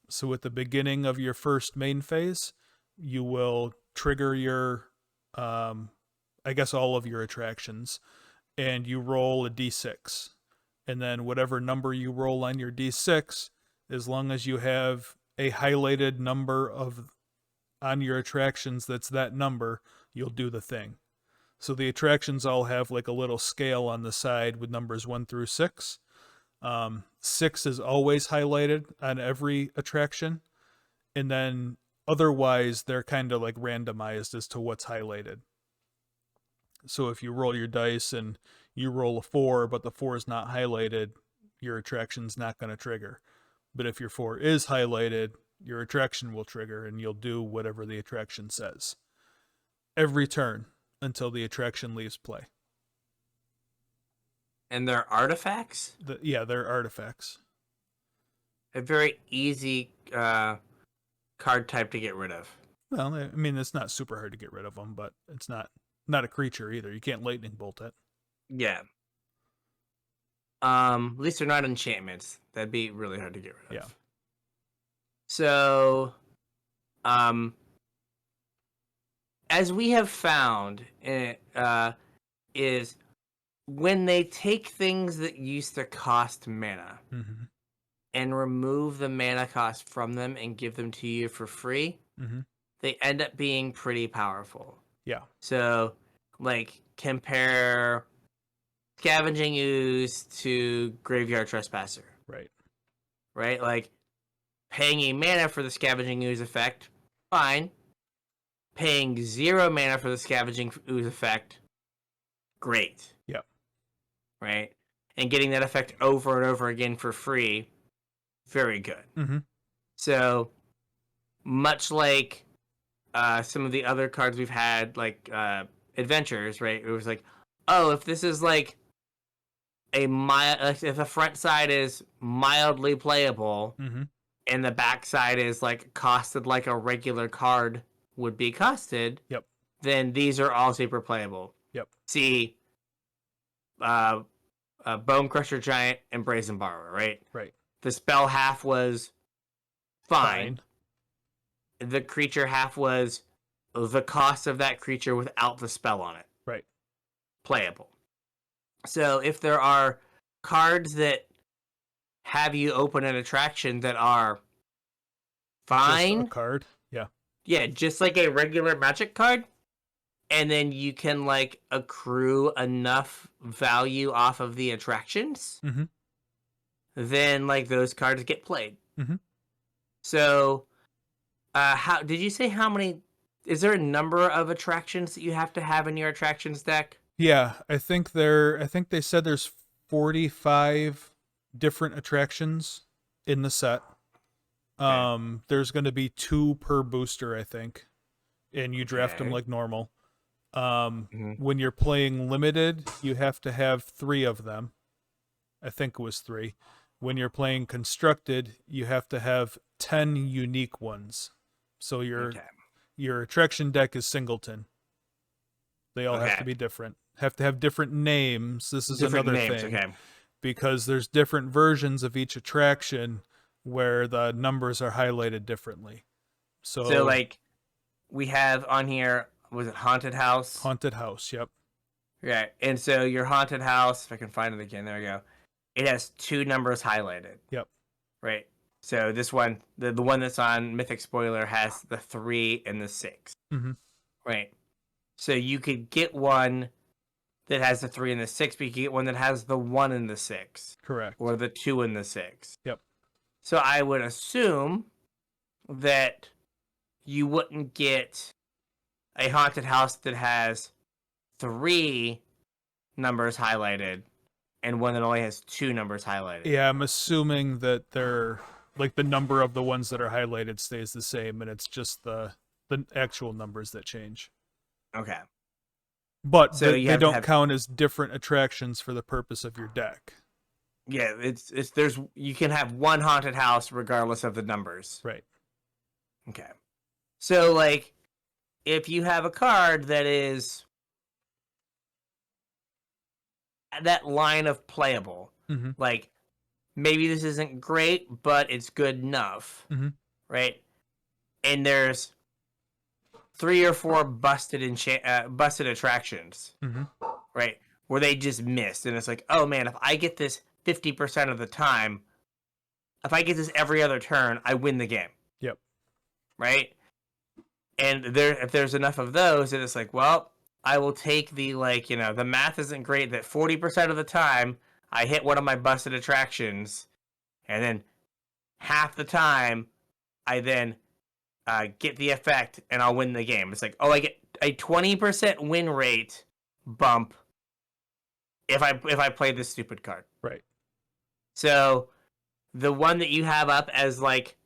So at the beginning of your first main phase, you will trigger your, I guess, all of your attractions, and you roll a d6. And then whatever number you roll on your d6, as long as you have a highlighted number on your attractions that's that number, you'll do the thing. So the attractions all have like a little scale on the side with numbers 1 through 6. 6 is always highlighted on every attraction, and then otherwise they're kind of like randomized as to what's highlighted. So if you roll your dice and you roll a 4, but the 4 is not highlighted, your attraction's not going to trigger. But if your 4 is highlighted, your attraction will trigger, and you'll do whatever the attraction says every turn until the attraction leaves play. And they're artifacts? They're artifacts. A very easy card type to get rid of. Well, I mean, it's not super hard to get rid of them, but it's not a creature either. You can't lightning bolt it. Yeah. At least they're not enchantments. That'd be really hard to get rid of. Yeah. So, as we have found, is when they take things that used to cost mana and remove the mana cost from them and give them to you for free, they end up being pretty powerful. Yeah. So, like, compare Scavenging Ooze to Graveyard Trespasser. Right. Right? Like, paying a mana for the Scavenging Ooze effect, fine. Paying 0 mana for the Scavenging Ooze effect, great. Yeah. Right? And getting that effect over and over again for free, very good. So, much like some of the other cards we've had, like Adventures, right? It was like, oh, if this is like if the front side is mildly playable and the back side is like costed like a regular card would be costed, then these are all super playable. See, Bone Crusher Giant and Brazen Borrower, right? Right. The spell half was fine. The creature half was the cost of that creature without the spell on it. Right. Playable. So if there are cards that have you open an attraction that are fine. Just a card. Yeah. Yeah, just like a regular Magic card. And then you can like accrue enough value off of the attractions. Then like those cards get played. So how did you say how many? Is there a number of attractions that you have to have in your attractions deck? Yeah, I think they said there's 45 different attractions in the set. Okay. There's going to be 2 per booster, I think, and you draft them like normal. When you're playing limited, you have to have 3 of them. I think it was 3. When you're playing constructed, you have to have 10 unique ones. So your attraction deck is singleton. They all have to be different. Have to have different names. This is different another names, thing. Okay. Because there's different versions of each attraction where the numbers are highlighted differently. So like we have on here, was it Haunted House? Haunted House, yep. Yeah, and so your Haunted House, if I can find it again, there we go. It has 2 numbers highlighted. Yep. Right. So this one, the one that's on Mythic Spoiler has the 3 and the 6. Right. So you could get one that has the 3 and the 6, but you can get one that has the 1 and the 6. Correct. Or the 2 and the 6. Yep. So I would assume that you wouldn't get a haunted house that has 3 numbers highlighted and one that only has 2 numbers highlighted. Yeah, I'm assuming that they're like the number of the ones that are highlighted stays the same, and it's just the actual numbers that change. Okay. But So they don't count as different attractions for the purpose of your deck. Yeah, it's you can have one haunted house regardless of the numbers. Right. Okay. So like if you have a card that is that line of playable, like maybe this isn't great, but it's good enough, right? And there's 3 or 4 busted attractions, right? Where they just missed, and it's like, oh man, if I get this 50% of the time, if I get this every other turn, I win the game. Yep. Right? And if there's enough of those, and it's like, well, I will take the the math isn't great that 40% of the time I hit one of my busted attractions, and then half the time I then get the effect and I'll win the game. It's like, oh, I get a 20% win rate bump if I play this stupid card. Right. So the one that you have up as like,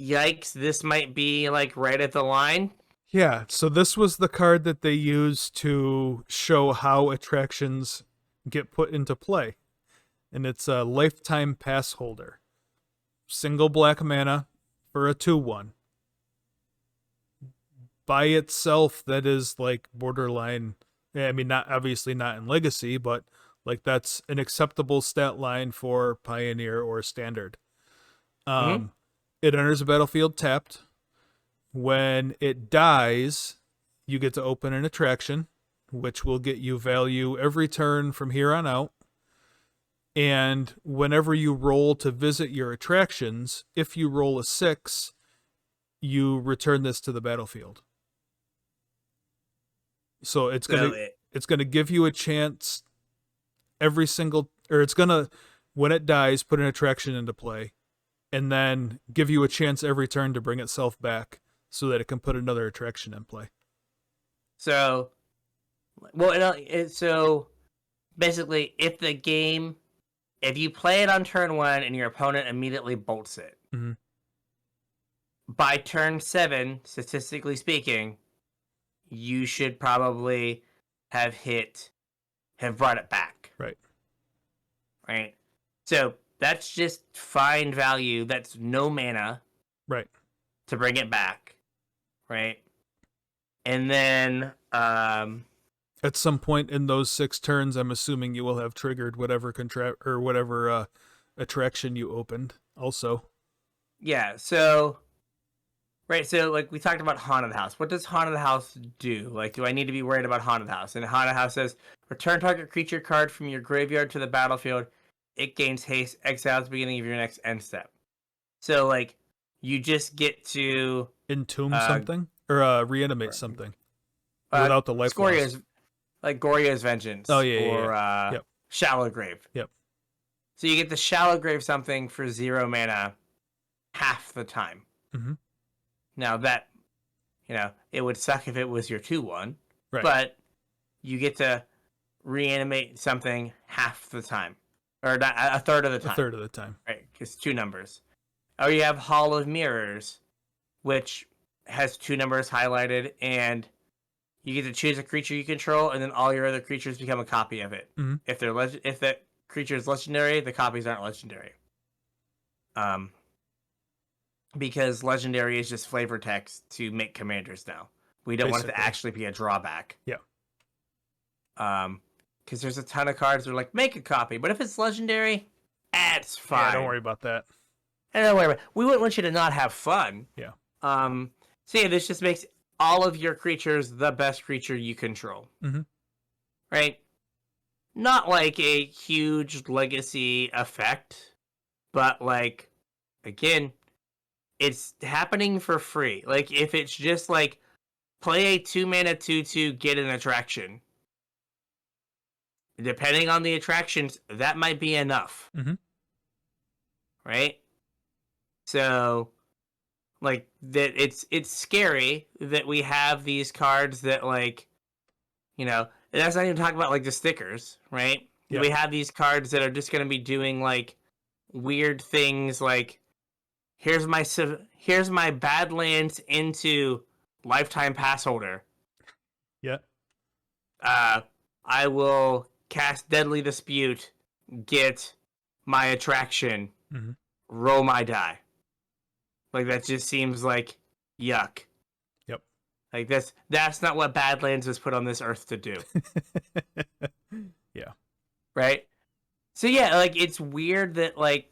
yikes, this might be like right at the line. Yeah, so this was the card that they used to show how attractions get put into play. And it's a lifetime pass holder. Single black mana for a 2/1. By itself, that is like borderline. I mean, not obviously not in Legacy, but like that's an acceptable stat line for Pioneer or Standard. It enters the battlefield tapped. When it dies, you get to open an attraction, which will get you value every turn from here on out. And whenever you roll to visit your attractions, if you roll a 6, you return this to the battlefield. So it's gonna give you a chance every single, or it's gonna, when it dies, put an attraction into play, and then give you a chance every turn to bring itself back so that it can put another attraction in play. So, well, so basically, if you play it on turn 1 and your opponent immediately bolts it, by turn 7, statistically speaking, you should probably have brought it back. Right. Right. So that's just fine value. That's no mana. Right. To bring it back. Right. And then at some point in those 6 turns, I'm assuming you will have triggered whatever whatever attraction you opened also. Yeah, so right, so like we talked about Haunted House. What does Haunted House do? Like, do I need to be worried about Haunted House? And Haunted House says, return target creature card from your graveyard to the battlefield. It gains haste, exile at the beginning of your next end step. So like you just get to entomb something or reanimate something without the life loss. Like Gorya's Vengeance. Oh, yeah, or Yep. Shallow Grave. Yep. So you get to Shallow Grave something for 0 mana half the time. Now that, it would suck if it was your 2/1. Right. But you get to reanimate something half the time. Or not, a third of the time. A third of the time. Right, because 2 numbers. Or you have Hall of Mirrors, which has 2 numbers highlighted, and you get to choose a creature you control, and then all your other creatures become a copy of it. If if that creature is legendary, the copies aren't legendary. Because legendary is just flavor text to make commanders now. We don't want it to actually be a drawback. Yeah. Because there's a ton of cards that are like, make a copy, but if it's legendary, it's fine. Yeah, don't worry about that. And don't worry about it. We wouldn't want you to not have fun. Yeah. So yeah, this just makes all of your creatures the best creature you control. Right? Not like a huge legacy effect, but like, again, it's happening for free. Like, if it's just like, play a 2 mana 2/2, get an attraction. depending on the attractions, that might be enough. Mm-hmm. Right? So, like, that it's scary that we have these cards that, like, and that's not even talking about, like, the stickers, right? Yeah. We have these cards that are just going to be doing, like, weird things, like, here's my Badlands into lifetime pass holder. Yeah. I will cast Deadly Dispute, get my attraction, Mm-hmm. roll my die. Like, that just seems like yuck. Yep. Like, that's not what Badlands was put on this earth to do. Yeah. Right? So yeah, like, it's weird that, like,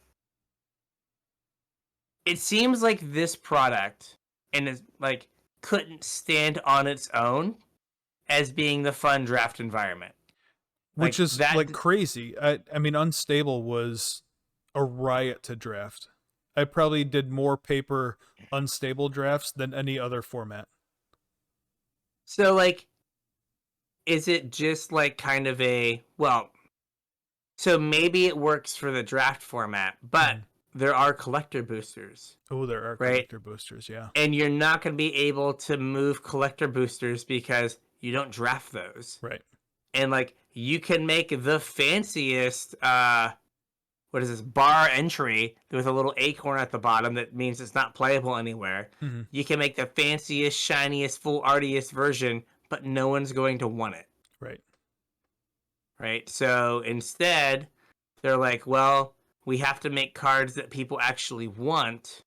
it seems like this product and is like couldn't stand on its own as being the fun draft environment. Which Like, is that like crazy. I mean, Unstable was a riot to draft. I probably did more paper Unstable drafts than any other format. So, like, is it just like kind of so maybe it works for the draft format, but there are collector boosters. Oh, there are right? collector boosters, yeah. And you're not going to be able to move collector boosters because you don't draft those. Right. And, like, you can make the fanciest what is this, bar entry with a little acorn at the bottom that means it's not playable anywhere. Mm-hmm. You can make the fanciest, shiniest, full artiest version, but no one's going to want it. Right. Right? So instead, they're like, well, we have to make cards that people actually want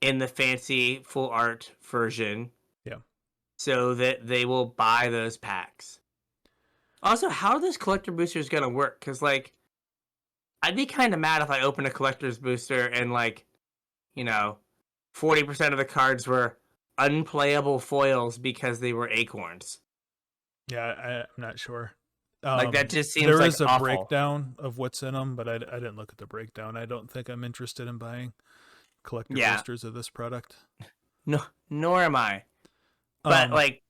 in the fancy full art version. Yeah. So that they will buy those packs. Also, how are those collector boosters going to work? Because, like, I'd be kind of mad if I opened a collector's booster and, like, 40% of the cards were unplayable foils because they were acorns. Yeah, I'm not sure. Like, that just seems there like is a awful. breakdown of what's in them, but I didn't look at the breakdown. I don't think I'm interested in buying collector boosters of this product. No, nor am I. But, like,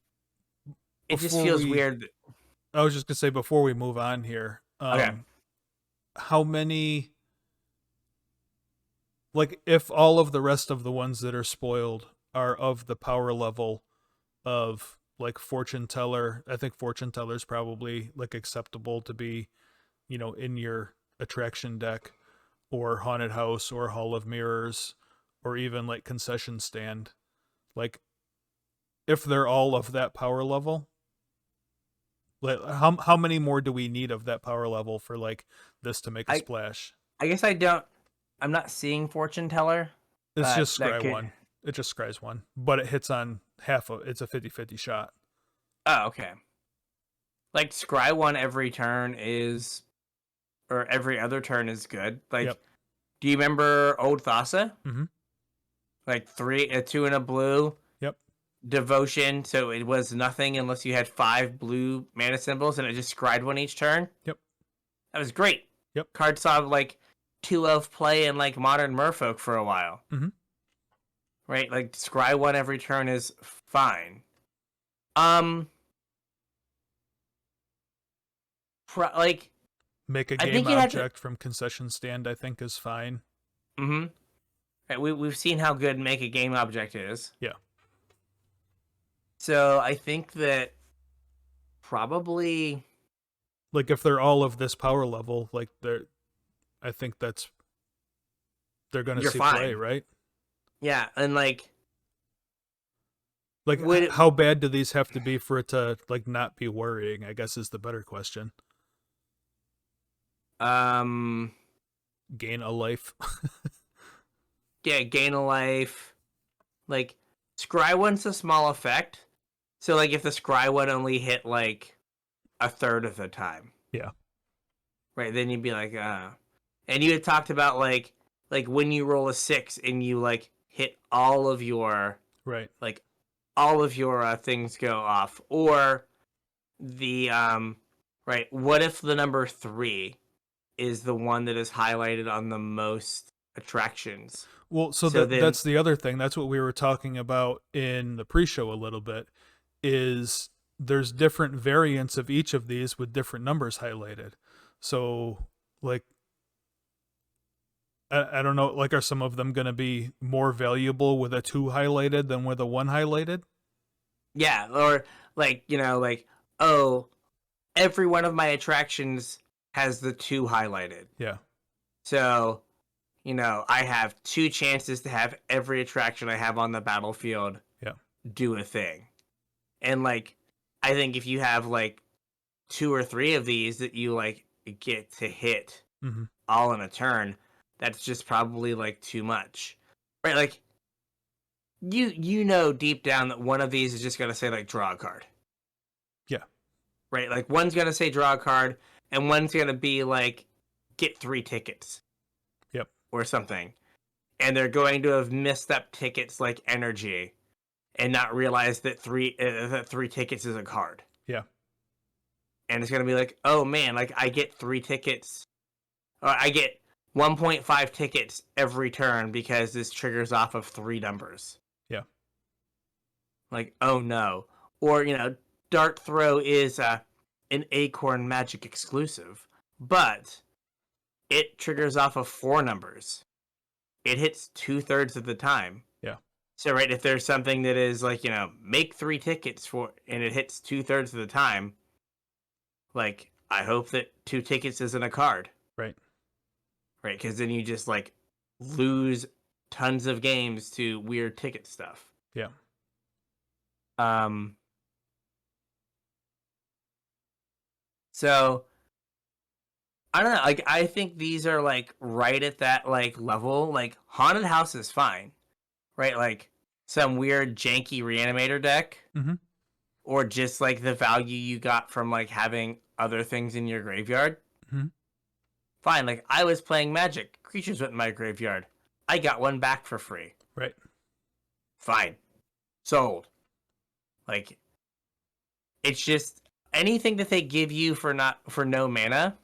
it just feels weird. I was just gonna say, before we move on here, Okay. how many, like, if all of the rest of the ones that are spoiled are of the power level of, like, Fortune Teller, I think Fortune Teller is probably, like, acceptable to be, in your attraction deck, or Haunted House, or Hall of Mirrors, or even, like, Concession Stand. Like, if they're all of that power level, like, how many more do we need of that power level for, like, this to make a splash? I guess I'm not seeing Fortune Teller. It's just scry one. It just scries one, but it hits on it's a 50-50 shot. Oh, okay. Like, scry one every turn or every other turn is good. Like, Do you remember Old Thassa? Mm-hmm. Like, 2 and a blue. Yep. Devotion, so it was nothing unless you had 5 blue mana symbols, and it just scried one each turn. Yep. That was great. Yep. Card saw, like, 2 of play in, like, Modern Merfolk for a while. Mm-hmm. Right? Like, scry one every turn is fine. Make a game object from Concession Stand, I think, is fine. Mm-hmm. Right, we've seen how good make a game object is. Yeah. So I think that probably, like, if they're all of this power level, like, I think they're going to see play, right? Yeah, and like how bad do these have to be for it to, like, not be worrying, I guess, is the better question. Gain a life. Yeah, gain a life. Like, scry one's a small effect. So, like, if the scry one only hit, like, a third of the time. Yeah. Right, then you'd be like, And you had talked about, like when you roll a 6 and you, like, hit all of your... Right. Like, all of your things go off. Or the, right, what if the number 3 is the one that is highlighted on the most attractions? Well, so that's the other thing. That's what we were talking about in the pre-show a little bit, is there's different variants of each of these with different numbers highlighted. So, like, I don't know, like, are some of them going to be more valuable with a 2 highlighted than with a 1 highlighted? Yeah, or like, oh, every one of my attractions has the 2 highlighted. Yeah. So, I have 2 chances to have every attraction I have on the battlefield Yeah. do a thing. And like, I think if you have like 2 or 3 of these that you like get to hit Mm-hmm. all in a turn, that's just probably like too much. Right? Like, you know deep down that one of these is just going to say like draw a card. Yeah. Right? Like, one's going to say draw a card and one's going to be like get 3 tickets. Yep. Or something. And they're going to have missed up tickets like energy and not realize that 3 tickets is a card. Yeah. And it's going to be like, "Oh man, like I get 3 tickets. Or I get 1.5 tickets every turn because this triggers off of 3 numbers." Yeah. Like, "Oh no." Or, Dart Throw is an Acorn Magic exclusive, but it triggers off of 4 numbers. It hits 2/3 of the time. Yeah. So, right, if there's something that is like, make 3 tickets and it hits 2/3 of the time, like, I hope that 2 tickets isn't a card. Right. Right? Because then you just like lose tons of games to weird ticket stuff. Yeah. So I don't know. Like, I think these are like right at that like level. Like, Haunted House is fine, right? Like some weird janky reanimator deck, Mm-hmm. or just like the value you got from like having other things in your graveyard. Mm-hmm. Fine. Like, I was playing Magic, creatures went in my graveyard. I got one back for free. Right. Fine. Sold. Like, it's just anything that they give you for no mana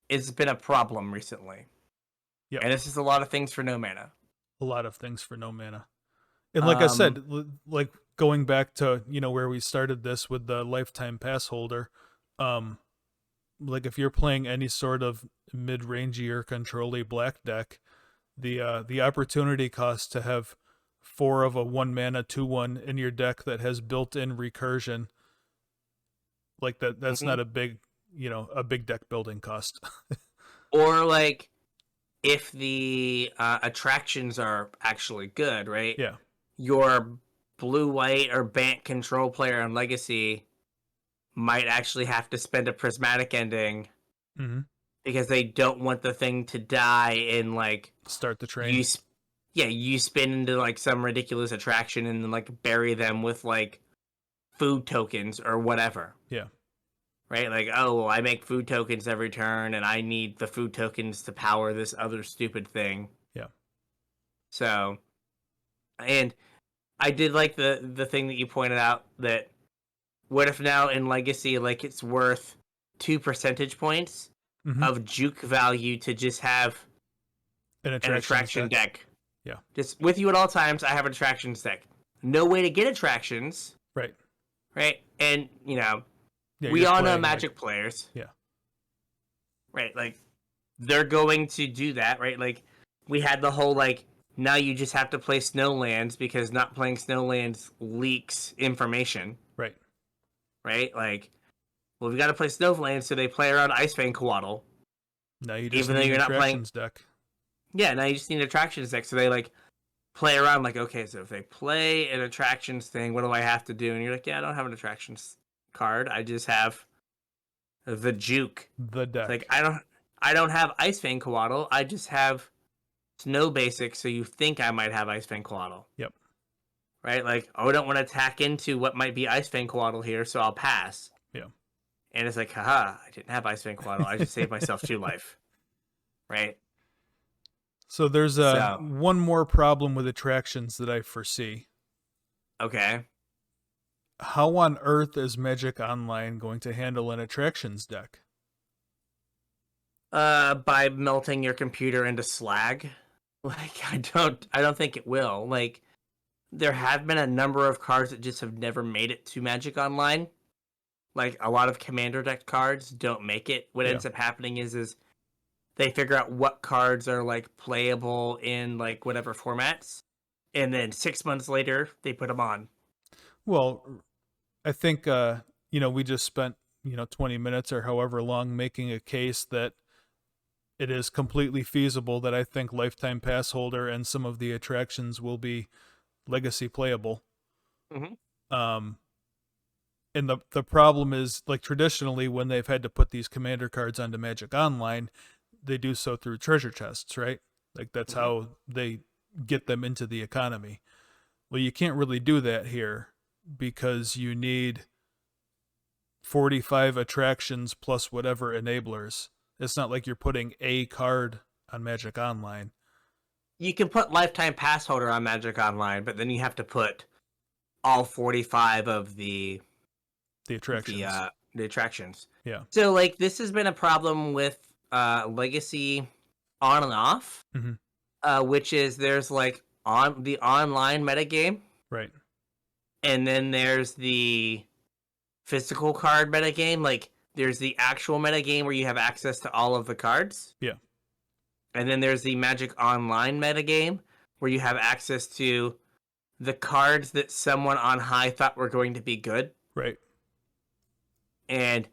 has been a problem recently. Yeah. And this is a lot of things for no mana. A lot of things for no mana. And like I said, like going back to, where we started this with the lifetime pass holder, like if you're playing any sort of mid-rangey or control-y black deck, the opportunity cost to have 4 of a 1 mana 2/1 in your deck that has built-in recursion, like that's not a big deck building cost. Or like if the attractions are actually good, right? Yeah. Your blue-white or Bant control player in Legacy might actually have to spend a prismatic ending because they don't want the thing to die and like start the train. You spin into like some ridiculous attraction and then like bury them with like food tokens or whatever. Yeah. Right? Like, oh, well, I make food tokens every turn and I need the food tokens to power this other stupid thing. Yeah. So, and I did like the thing that you pointed out, that what if now in Legacy, like, it's worth 2 percentage points of juke value to just have an attraction deck. Yeah. Just with you at all times, I have an attractions deck. No way to get attractions. Right. Right? And, we all know Magic players. Yeah. Right? Like, they're going to do that, right? Like, we had the whole, like, now you just have to play Snowlands because not playing Snowlands leaks information. Right. Right? Like, well, we got to play Snowlands, so they play around Icefang Coatl. Now you just need an attractions deck. Yeah, now you just need an attractions deck, so they, like, play around, like, okay, so if they play an attractions thing, what do I have to do? And you're like, yeah, I don't have an attractions card. I just have the juke. The deck. It's like, I don't have Icefang Coatl. I just have Snow Basic, so you think I might have Icefang Coatl. Yep. Right? Like, oh, I don't want to tack into what might be Icefang Coatl here, so I'll pass. Yeah. And it's like, haha, I didn't have Icefang Coatl. I just saved myself 2 life. Right? So there's one more problem with attractions that I foresee. Okay. How on earth is Magic Online going to handle an attractions deck? By melting your computer into slag. Like, I don't think it will. Like, there have been a number of cards that just have never made it to Magic Online. like a lot of commander deck cards don't make it. What ends up happening is they figure out what cards are like playable in like whatever formats, and then 6 months later they put them on. Well, I think we just spent 20 minutes or however long making a case that it is completely feasible that I think lifetime pass holder and some of the attractions will be legacy playable. Mm-hmm. And the problem is, like, traditionally when they've had to put these commander cards onto Magic Online, they do so through treasure chests, right? Like that's how they get them into the economy. Well, you can't really do that here because you need 45 attractions plus whatever enablers. It's not like you're putting a card on Magic Online. You can put lifetime pass holder on Magic Online, but then you have to put all 45 of the attractions. The attractions. Yeah. So like this has been a problem with Legacy on and off, which is there's like on the online metagame, right, and then there's the physical card metagame. Like there's the actual metagame where you have access to all of the cards. Yeah. And then there's the Magic Online metagame where you have access to the cards that someone on high thought were going to be good. Right. And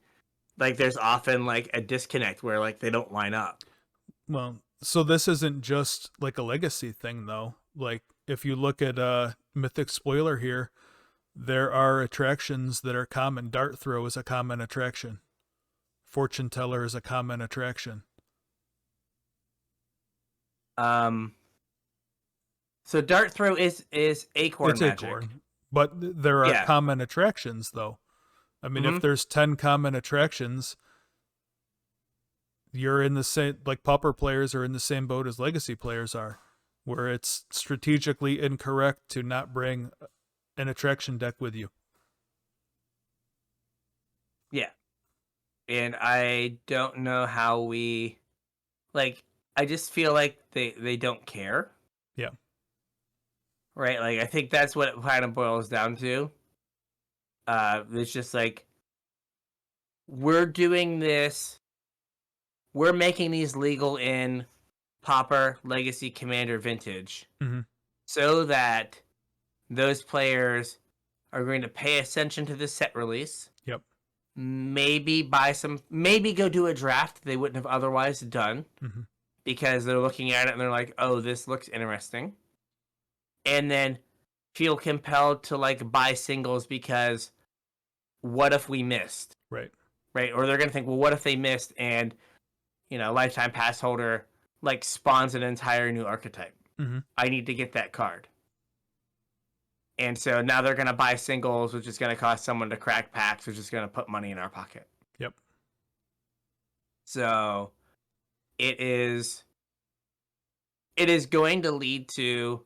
like there's often like a disconnect where like they don't line up. Well, so this isn't just like a legacy thing though. Like if you look at Mythic Spoiler here, there are attractions that are common. Dart Throw is a common attraction. Fortune Teller is a common attraction. So Dart Throw is Acorn it's Magic. Acorn, but there are common attractions though. I mean, if there's 10 common attractions, you're in the same, like pauper players are in the same boat as legacy players are, where it's strategically incorrect to not bring an attraction deck with you. Yeah. And I don't know how we, like, I just feel like they don't care. Yeah. Right? Like, I think that's what it kind of boils down to. It's just like, we're doing this, we're making these legal in Pauper, Legacy, Commander, Vintage, so that those players are going to pay attention to the set release. Yep. Maybe buy some, maybe go do a draft they wouldn't have otherwise done because they're looking at it and they're like, oh, this looks interesting. And then feel compelled to like buy singles because what if we missed? Right. Right. Or they're going to think, well, what if they missed and, lifetime pass holder like spawns an entire new archetype. I need to get that card. And so now they're going to buy singles, which is going to cost someone to crack packs, which is going to put money in our pocket. Yep. So it is going to lead to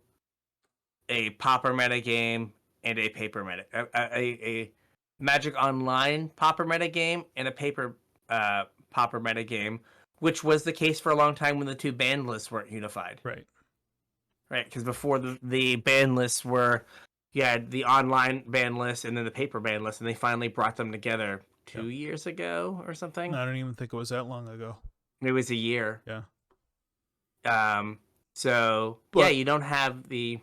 a pauper metagame and a paper meta, a Magic Online pauper metagame and a paper pauper metagame, which was the case for a long time when the two ban lists weren't unified. Right. Right, because before the ban lists were, the online ban list and then the paper ban list, and they finally brought them together 2 years ago or something. I don't even think it was that long ago. It was a year. Yeah. So you don't have the.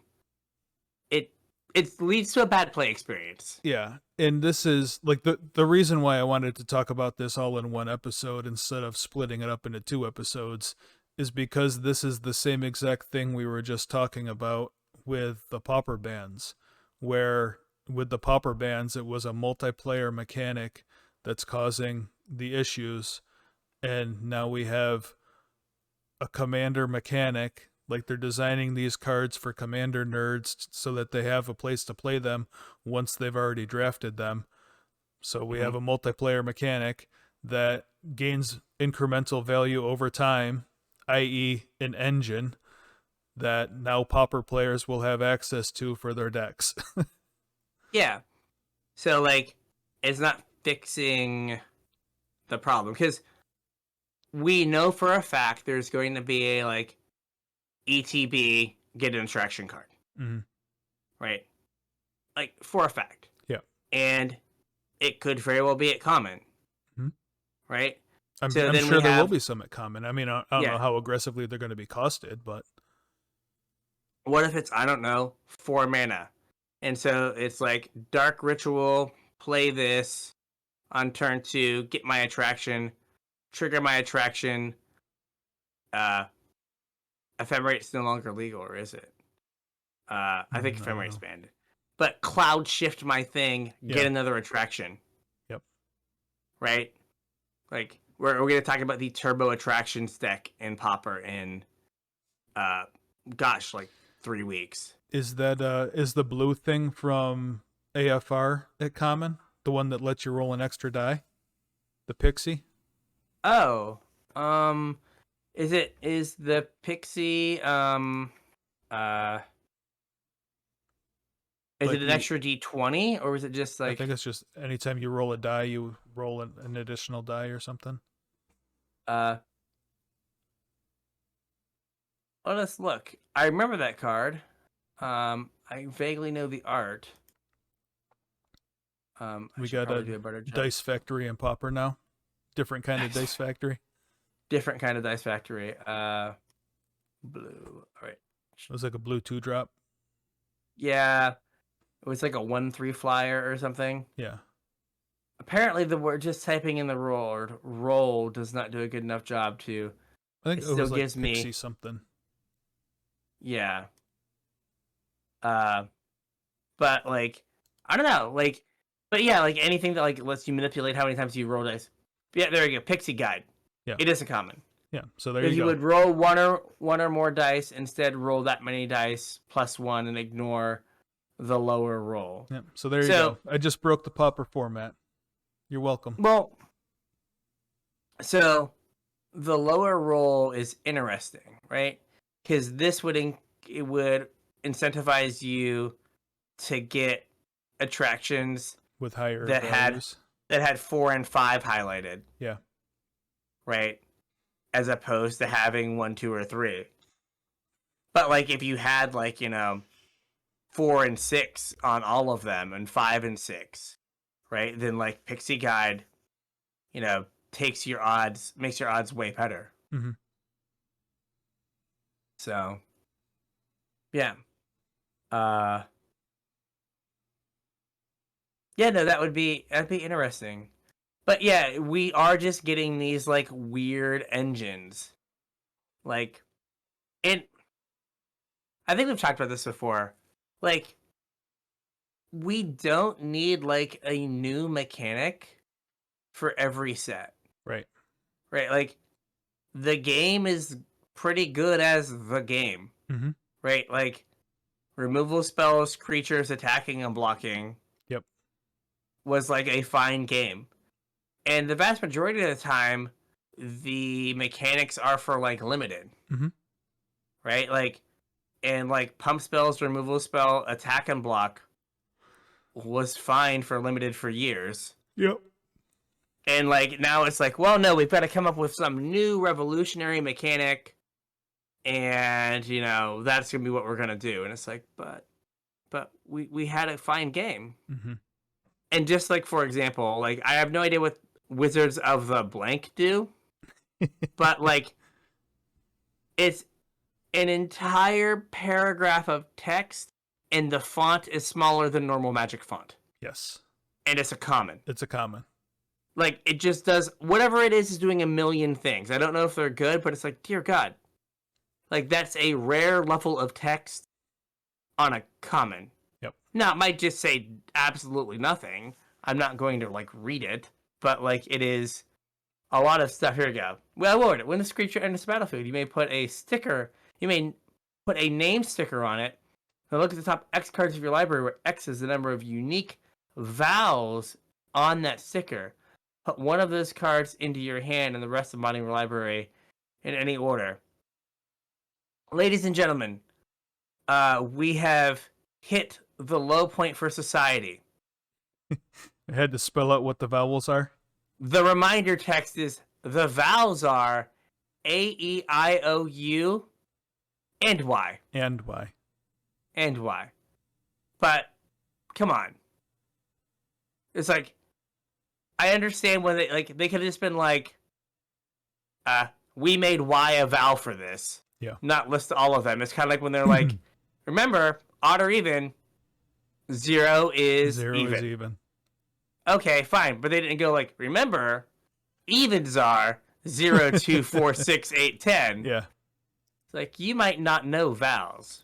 It leads to a bad play experience. Yeah, and this is like the reason why I wanted to talk about this all in one episode instead of splitting it up into 2 episodes is because this is the same exact thing we were just talking about with the pauper bans, where with the pauper bans it was a multiplayer mechanic that's causing the issues, and now we have a commander mechanic. Like they're designing these cards for commander nerds so that they have a place to play them once they've already drafted them. So we have a multiplayer mechanic that gains incremental value over time, i.e. an engine that now pauper players will have access to for their decks. Yeah. So like it's not fixing the problem because we know for a fact there's going to be a like ETB get an attraction card. Right? Like for a fact. Yeah. And it could very well be at common, right? I'm So then sure we there will have, be some at common. I mean, I don't know how aggressively they're going to be costed, but what if it's, I don't know, 4 mana? And so it's like Dark Ritual, play this on turn 2, get my attraction, trigger my attraction. Ephemerate's no longer legal, or is it? I think Ephemerate's banned. But Cloud Shift my thing, get another attraction. Yep. Right? Like, we're going to talk about the Turbo Attractions deck in Pauper in, like 3 weeks. Is that is the blue thing from AFR at common? The one that lets you roll an extra die? The Pixie? Oh. Is the Pixie, is like it an extra D20, or is it just like... I think it's just anytime you roll a die, you roll an additional die or something. Let's look. I remember that card. I vaguely know the art. We got a Dice Factory and Pauper now. Different kind of Dice Factory. Different kind of Dice Factory. Blue. All right. It was like a blue 2-drop. Yeah. It was like a 1/3 flyer or something. Yeah. Apparently, the word just typing in the roll does not do a good enough job to. I think it still still gives gives Pixie me something. Yeah. But like, I don't know, like, but yeah, like anything that like lets you manipulate how many times you roll dice. Yeah, there you go. Pixie Guide. Yeah. It is a common. Yeah. So there if you you go. would roll one or more dice, instead roll that many dice plus 1 and ignore the lower roll. Yeah. So there you go. I just broke the Pauper format. You're welcome. Well, so the lower roll is interesting, right? Because this would it would incentivize you to get attractions with higher that values. had 4 and 5 highlighted. Yeah. Right? As opposed to having 1, 2, or 3. But like if you had like, 4 and 6 on all of them and 5 and 6, right? Then like Pixie Guide, makes your odds way better. Mm-hmm. So, yeah. Yeah, no, that'd be interesting. But yeah, we are just getting these like weird engines. Like, and I think we've talked about this before. Like, we don't need like a new mechanic for every set. Right. Right. Like, the game is pretty good as the game. Mm-hmm. Right. Like, removal spells, creatures attacking and blocking. Yep. Was like a fine game. And the vast majority of the time, the mechanics are for like limited. Mm-hmm. Right? Like, and like pump spells, removal spell, attack and block was fine for limited for years. Yep. And like now it's like, well, no, we've got to come up with some new revolutionary mechanic, and that's gonna be what we're gonna do. And it's like, but we had a fine game. Mm-hmm. And just like, for example, like I have no idea what Wizards of the Blank do, but like it's an entire paragraph of text and the font is smaller than normal Magic font. Yes. And it's a common. It's a common. Like, it just does, whatever it is doing a million things. I don't know if they're good, but it's like, dear God. Like, that's a rare level of text on a common. Yep. Now, it might just say absolutely nothing. I'm not going to, like, read it. But, like, it is a lot of stuff. Here we go. Well, Lord, when this creature enters the battlefield, you may put a sticker. You may put a name sticker on it. Now look at the top X cards of your library, where X is the number of unique vowels on that sticker. Put one of those cards into your hand and the rest of the Modern Library in any order. Ladies and gentlemen, we have hit the low point for society. I had to spell out what the vowels are. The reminder text is, the vowels are A, E, I, O, U, and Y. And Y. And Y. But, come on. It's like, I understand when they could have just been like, we made Y a vowel for this. Yeah. Not list all of them. It's kind of like when they're like, remember, odd or even, 0 is 0 even. is even. Okay, fine. But they didn't go like, remember, evens are 0, 2, 4, 6, 8, 10. Yeah. It's like, you might not know vowels.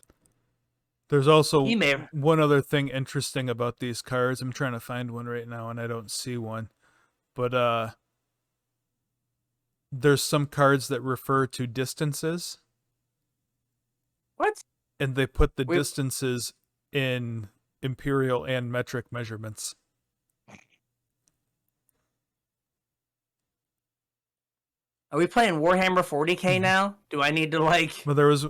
There's also You may have... one other thing interesting about these cards. I'm trying to find one right now, and I don't see one. But there's some cards that refer to distances. What? And they put the distances in imperial and metric measurements. Are we playing Warhammer 40k now? Do I need to like... Well, there was...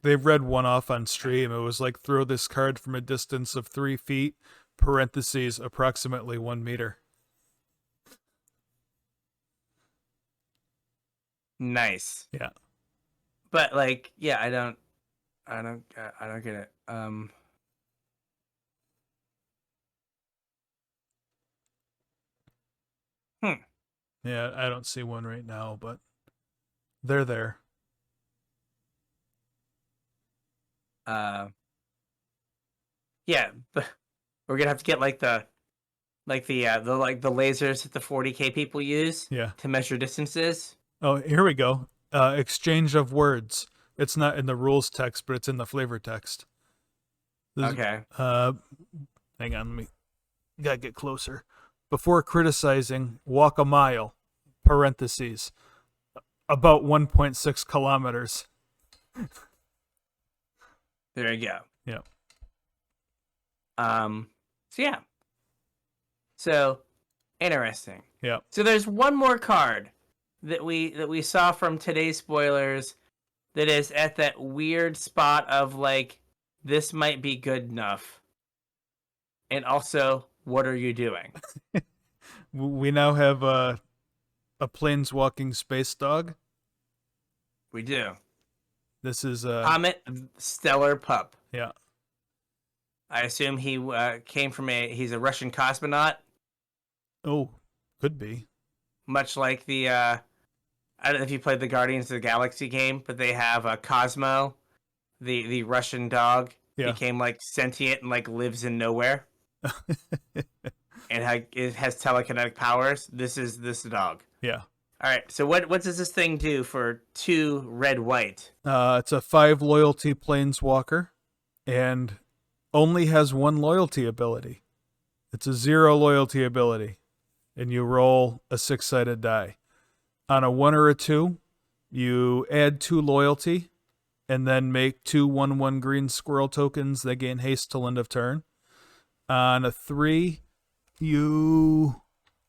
they read one off on stream. It was like, throw this card from a distance of 3 feet, parentheses, approximately 1 meter. Nice. Yeah. But like, yeah, I don't get it. Yeah, I don't see one right now, but they're there. Yeah, but we're gonna have to get like the lasers that the 40k people use. Yeah. To measure distances. Oh, here we go. Exchange of words. It's not in the rules text, but it's in the flavor text. Okay. Hang on, gotta get closer. Before criticizing, walk a mile, parentheses, about 1.6 kilometers. There you go. Yeah. So yeah. So interesting. Yeah. So there's one more card that we saw from today's spoilers that is at that weird spot of like, this might be good enough. And also, what are you doing? We now have a planeswalking space dog. We do. This is Comet Stellar Pup. Yeah. I assume he came from he's a Russian cosmonaut. Oh, could be. Much like the I don't know if you played the Guardians of the Galaxy game, but they have a Cosmo, the Russian dog. Yeah. Became like sentient and like lives in nowhere. And it has telekinetic powers. This is this dog. Yeah. All right. So what does this thing do for 2 red-white? It's a 5 loyalty planeswalker, and only has 1 loyalty ability. It's a 0 loyalty ability, and you roll a 6-sided die. On a 1 or a 2, you add 2 loyalty, and then make 2 1/1 green squirrel tokens that gain haste till end of turn. On a 3, you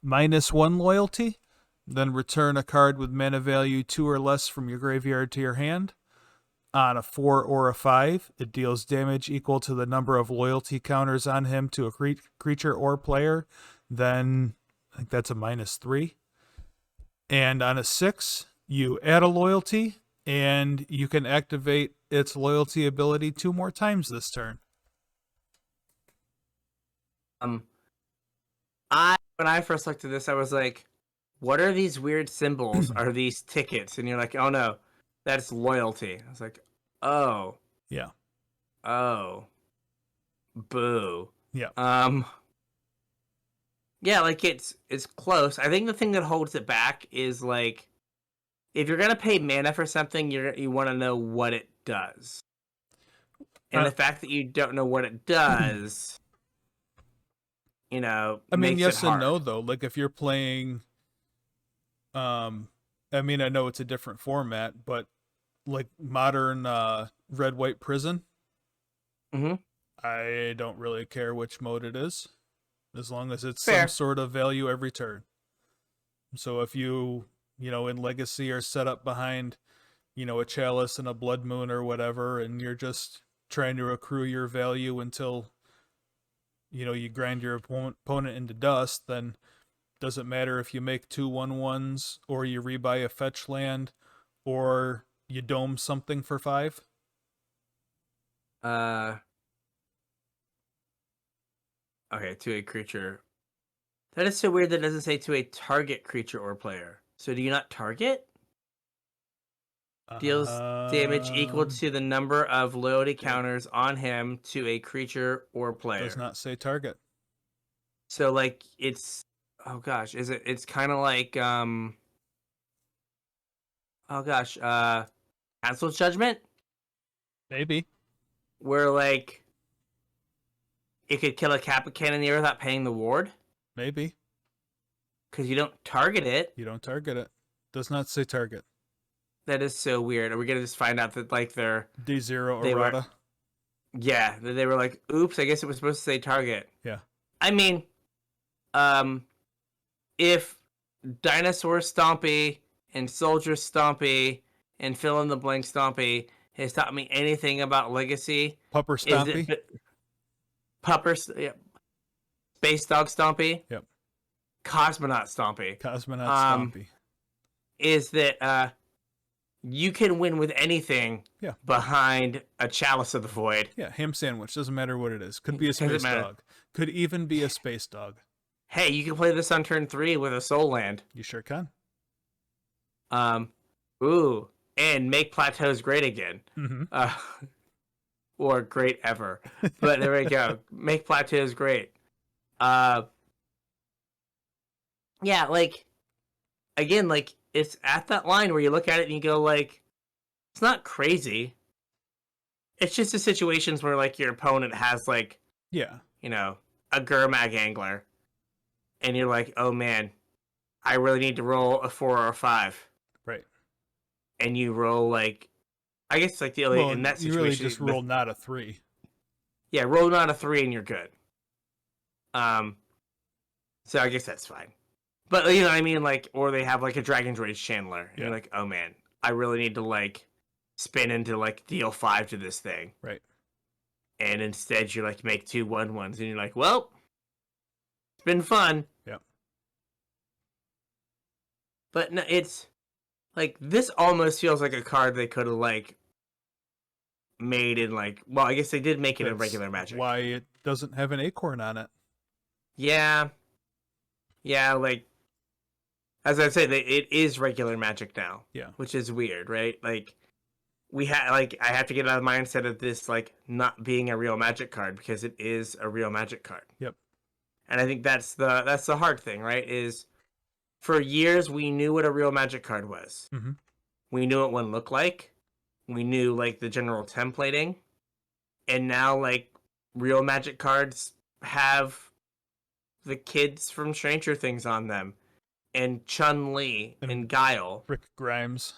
-1 loyalty, then return a card with mana value 2 or less from your graveyard to your hand. On a 4 or a 5, it deals damage equal to the number of loyalty counters on him to a creature or player. Then I think that's a -3. And on a 6, you add a loyalty, and you can activate its loyalty ability 2 more times this turn. When I first looked at this, I was like, what are these weird symbols? Are these tickets? And you're like, oh no, that's loyalty. I was like, oh. Yeah. Oh. Boo. Yeah. Yeah, like it's close. I think the thing that holds it back is like, if you're gonna pay mana for something, you want to know what it does. And the fact that you don't know what it does, I mean, yes makes it hard. and no, though. Like, if you're playing, I mean, I know it's a different format, but like modern red-white prison, I don't really care which mode it is, as long as it's Fair. some sort of value every turn. So if you, in Legacy are set up behind, a Chalice and a Blood Moon or whatever, and you're just trying to accrue your value until you grind your opponent into dust, then doesn't matter if you make 2 1/1s or you rebuy a fetch land or you dome something for 5. Okay, to a creature That is so weird that it doesn't say to a target creature or player. So do you not target? Deals damage equal to the number of loyalty counters on him to a creature or player. Does not say target. So like it's oh gosh, it's kind of like Council Judgment? Maybe. Where like it could kill a Kappa Cannoneer without paying the ward? Maybe. Because you don't target it. You don't target it. Does not say target. That is so weird. Are we gonna just find out that like they're D0 errata? Yeah, they were like, oops, I guess it was supposed to say target. Yeah. I mean, if Dinosaur Stompy and Soldier Stompy and fill in the blank Stompy has taught me anything about Legacy, Pupper Stompy? Yeah. Space Dog Stompy? Yep. Cosmonaut Stompy. Cosmonaut Stompy. Is that you can win with anything behind a Chalice of the Void. Yeah, ham sandwich. Doesn't matter what it is. Could be a space dog. Could even be a space dog. Hey, you can play this on turn 3 with a Soul Land. You sure can. Ooh, and make plateaus great again. Mm-hmm. Or great ever. But there we go. Make plateaus great. Yeah, like, again, like, it's at that line where you look at it and you go, like, it's not crazy. It's just the situations where, like, your opponent has, like, yeah, you know, a Gurmag Angler. And you're like, oh, man, I really need to roll a 4 or a 5. Right. And you roll, like, I guess, like, the only, in that situation... you really just roll not a 3. Yeah, roll not a 3 and you're good. So I guess that's fine. But, you know what I mean? Like, or they have, like, a Dragon's Rage Chandler. And you're like, oh, man, I really need to, like, spin into, like, deal 5 to this thing. Right. And instead you, like, make 2 1/1s. And you're like, well, it's been fun. Yeah. But no, it's, like, this almost feels like a card they could have, like, made in, like, well, I guess they did make it in regular Magic. Why it doesn't have an acorn on it. Yeah. Yeah, like, as I said, it is regular Magic now. Yeah. Which is weird, right? Like, I have to get out of the mindset of this, like, not being a real Magic card, because it is a real Magic card. Yep. And I think that's the hard thing, right? Is for years we knew what a real Magic card was. Mm-hmm. We knew what one looked like. We knew, like, the general templating. And now, like, real Magic cards have the kids from Stranger Things on them. And Chun-Li and Guile. Rick Grimes.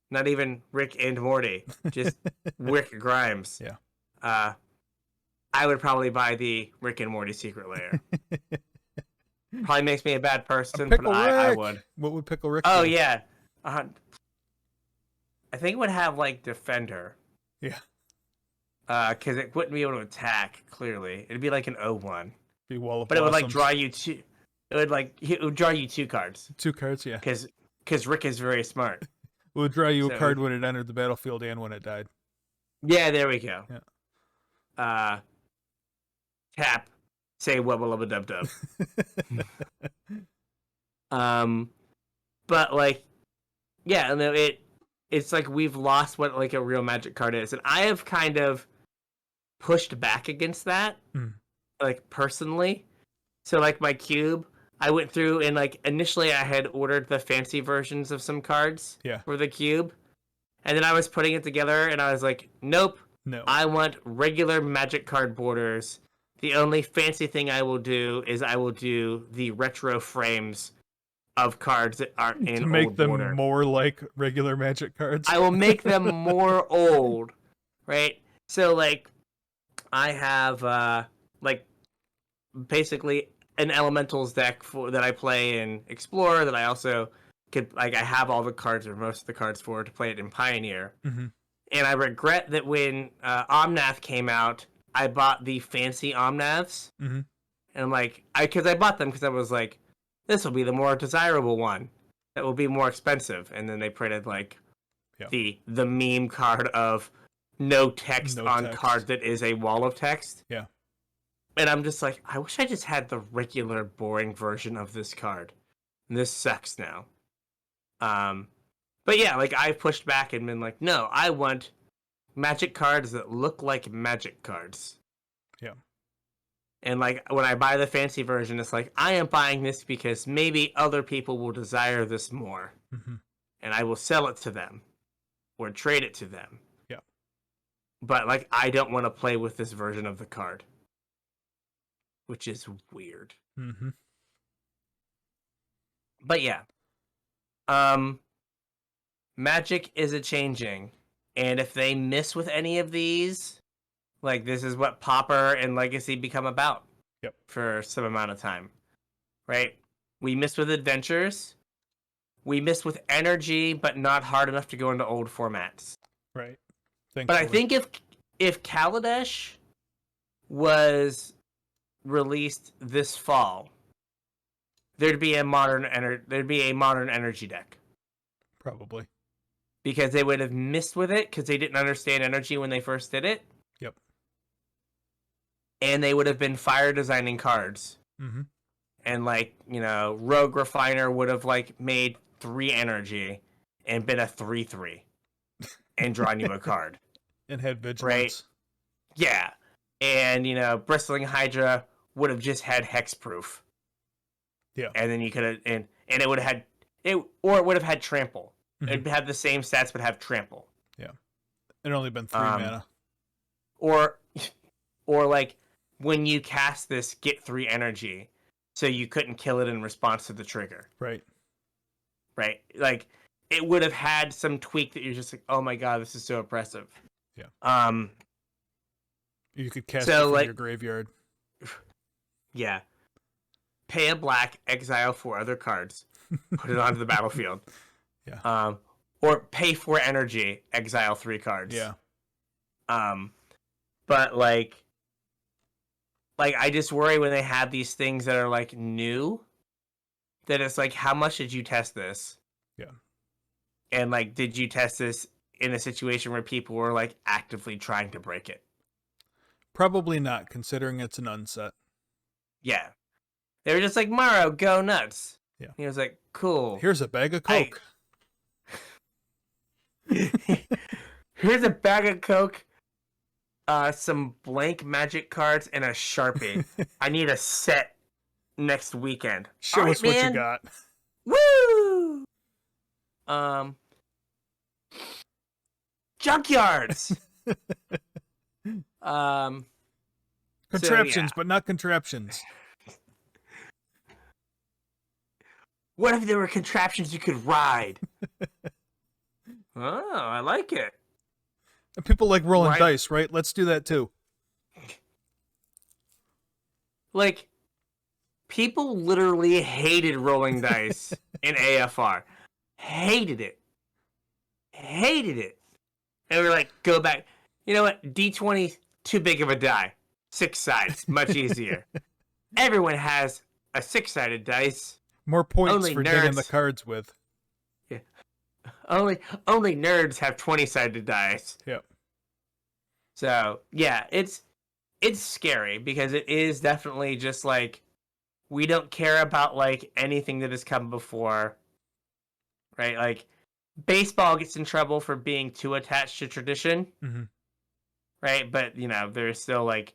Not even Rick and Morty. Just Rick Grimes. Yeah. I would probably buy the Rick and Morty Secret Lair. Probably makes me a bad person, but I would. What would Pickle Rick do? Yeah. I think it would have, like, Defender. Yeah. Because it wouldn't be able to attack, clearly. It'd be like an 0-1. Be Wall of But Blossoms. it would, like, draw you two... It would draw you 2 cards. 2 cards, yeah. Because Rick is very smart. It would draw you a card when it entered the battlefield and when it died. Yeah, there we go. Yeah. Tap. Say wubba lubba dub dub. But, like, yeah, no, it's like we've lost what, like, a real Magic card is. And I have kind of pushed back against that, like, personally. So, like, my cube, I went through and, like, initially I had ordered the fancy versions of some cards for the cube. And then I was putting it together and I was like, nope. No. I want regular Magic card borders. The only fancy thing I will do is I will do the retro frames of cards that aren't in to make old them border. More like regular Magic cards. I will make them more old, right? So, like, I have, like, basically an Elementals deck that I play in Explorer that I also could, like, I have all the cards or most of the cards for to play it in Pioneer. Mm-hmm. And I regret that when Omnath came out, I bought the fancy Omnaths. Mm-hmm. And I'm like, because I bought them because I was like, this will be the more desirable one. That will be more expensive. And then they printed, like, the meme card of no text on card that is a wall of text. Yeah. And I'm just like, I wish I just had the regular boring version of this card. And this sucks now. But yeah, like I've pushed back and been like, no, I want Magic cards that look like Magic cards. Yeah. And like when I buy the fancy version, it's like I am buying this because maybe other people will desire this more, and I will sell it to them or trade it to them. Yeah. But like I don't want to play with this version of the card, which is weird. But yeah, Magic is a changing, and if they miss with any of these, like this is what Pauper and Legacy become about. Yep. For some amount of time, right? We missed with Adventures. We missed with Energy, but not hard enough to go into old formats. Right. Thankfully. But I think if Kaladesh was released this fall, there'd be a modern Energy deck. Probably. Because they would have missed with it because they didn't understand Energy when they first did it. Yep. And they would have been fire designing cards. And like, Rogue Refiner would have like made 3 Energy and been a 3/3 and drawn you a card. And had Vigilance. Right? Yeah. And Bristling Hydra would have just had Hexproof. Yeah. And then you could have and it would have had it would have had Trample. It'd have the same stats but have Trample. Yeah. It'd only been 3 mana. Or like when you cast this, get 3 Energy, so you couldn't kill it in response to the trigger. Right. Right? Like, it would have had some tweak that you're just like, oh my god, this is so oppressive. Yeah. You could cast it from your graveyard. Yeah. Pay a black, exile 4 other cards, put it onto the battlefield. Yeah. Or pay 4 Energy, exile 3 cards. Yeah. But like I just worry when they have these things that are like new, that it's like, how much did you test this? Yeah. And like, did you test this in a situation where people were like actively trying to break it? Probably not, considering it's an unset. Yeah. They were just like, Morrow, go nuts. Yeah. He was like, cool. Here's a bag of Coke. Here's a bag of Coke. Some blank Magic cards and a Sharpie. I need a set next weekend. Show us what you got. Woo! Junkyards. Contraptions, but not contraptions. What if there were contraptions you could ride? Oh, I like it. And people like rolling dice, right? Let's do that too. Like, people literally hated rolling dice in AFR. Hated it. And we're like, go back. You know what? D20, too big of a die. 6 sides, much easier. Everyone has a 6-sided dice. More points for digging the cards with. Yeah. Only nerds have 20-sided dice. Yep. So, yeah, it's scary because it is definitely just like, we don't care about like anything that has come before. Right? Like, baseball gets in trouble for being too attached to tradition. Right? But, there's still like,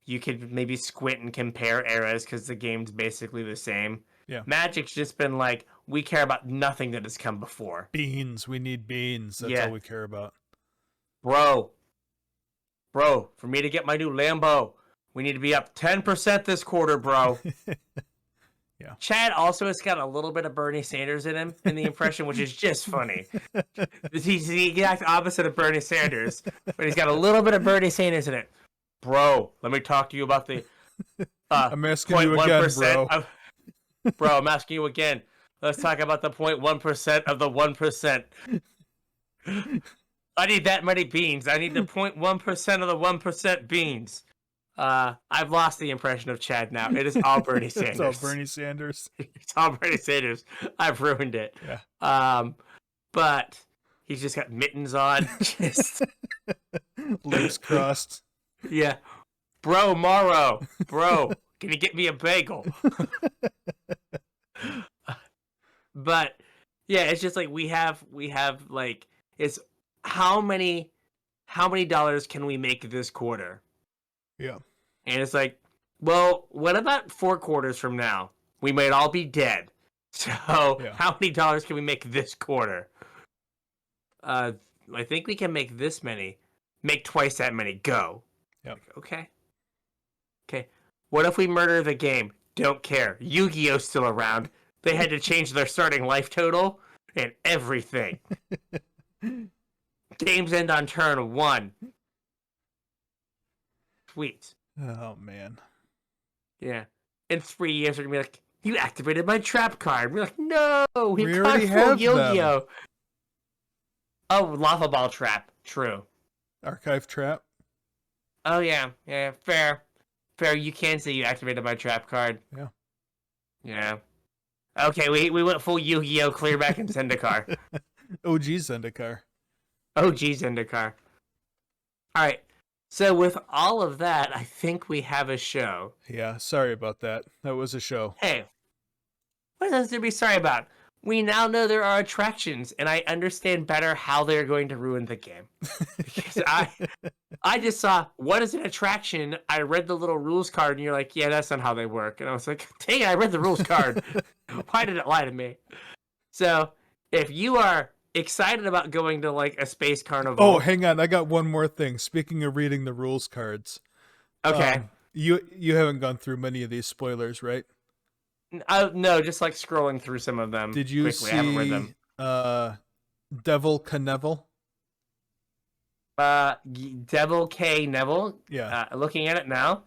you could maybe squint and compare eras because the game's basically the same. Yeah. Magic's just been like, we care about nothing that has come before. Beans. We need beans. That's all we care about. Bro, for me to get my new Lambo, we need to be up 10% this quarter, bro. Yeah. Chad also has got a little bit of Bernie Sanders in him in the impression, which is just funny. He's the exact opposite of Bernie Sanders, but he's got a little bit of Bernie Sanders in it. Bro, let me talk to you about the I'm asking you again, bro. Bro, I'm asking you again. Let's talk about the 0.1% of the 1%. I need that many beans. I need the 0.1% of the 1% beans. I've lost the impression of Chad now. It is all Bernie Sanders. It's all Bernie Sanders. It's all Bernie Sanders. I've ruined it. Yeah. But he's just got mittens on. Just legs crossed. Yeah. Bro, Morrow, bro, can you get me a bagel? But yeah, it's just like we have like it's how many dollars can we make this quarter? Yeah. And it's like, well, what about 4 quarters from now? We might all be dead. So Yeah. how many dollars can we make this quarter? I think we can make this many. Make twice that many. Go. Yep. Like, okay. Okay. What if we murder the game? Don't care. Yu-Gi-Oh's still around. They had to change their starting life total and everything. Games end on turn 1. Sweet. Oh man. Yeah. In 3 years, we're gonna be like, you activated my trap card. We're like, no, we already got full have Yu-Gi-Oh. them. Oh, lava ball trap. True. Archive trap. Oh yeah, fair. You can say you activated my trap card. Yeah. Yeah. Okay, we went full Yu-Gi-Oh, clear back and Zendikar. OG Zendikar. OG Zendikar. All right. So with all of that, I think we have a show. Yeah, sorry about that. That was a show. Hey, what is there to be sorry about? We now know there are attractions, and I understand better how they're going to ruin the game. Because I just saw, what is an attraction? I read the little rules card, and you're like, yeah, that's not how they work. And I was like, dang it, I read the rules card. Why did it lie to me? So, if you are excited about going to, like, a space carnival... Oh, hang on. I got one more thing. Speaking of reading the rules cards. Okay. You haven't gone through many of these spoilers, right? No, just, like, scrolling through some of them. Did you quickly. I haven't read them. see Devil Knievel? Devil K. Neville. Yeah. Looking at it now.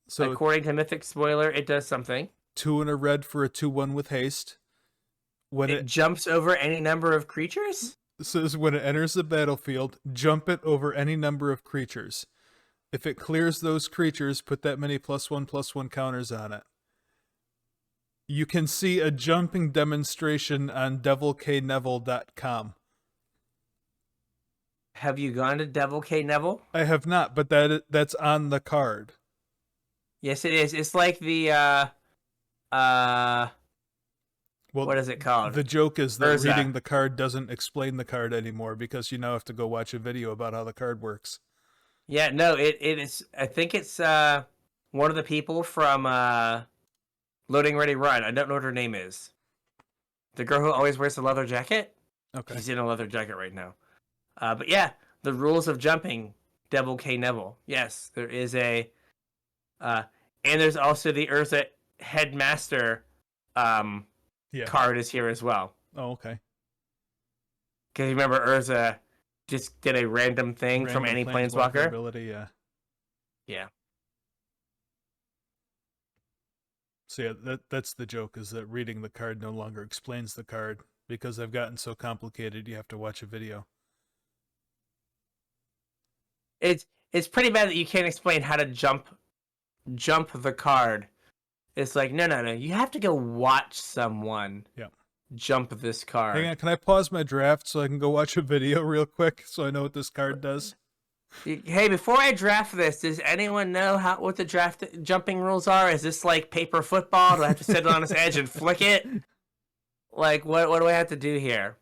So according to Mythic Spoiler, it does something. 2 and a red for a 2/1 with haste. When it jumps over any number of creatures? Says when it enters the battlefield, jump it over any number of creatures. If it clears those creatures, put that many +1/+1 counters on it. You can see a jumping demonstration on devilkneville.com. Have you gone to Devil K. Neville? I have not, but that's on the card. Yes, it is. It's like the well, what is it called? The joke is that reading the card doesn't explain the card anymore because you now have to go watch a video about how the card works. Yeah, no, it is. I think it's one of the people from Loading Ready Run. I don't know what her name is. The girl who always wears the leather jacket? Okay. She's in a leather jacket right now. But yeah, the rules of jumping, Devil K. Neville. Yes, there is a... and there's also the Urza Headmaster card is here as well. Oh, okay. Because you remember Urza just did a random thing from any Planeswalker? Ability, yeah. Yeah. So yeah, that's the joke, is that reading the card no longer explains the card because they've gotten so complicated you have to watch a video. It's pretty bad that you can't explain how to jump the card. It's like, no. You have to go watch someone jump this card. Hang on, can I pause my draft so I can go watch a video real quick so I know what this card does? Hey, before I draft this, does anyone know what the draft jumping rules are? Is this like paper football? Do I have to sit it on its edge and flick it? Like, what do I have to do here?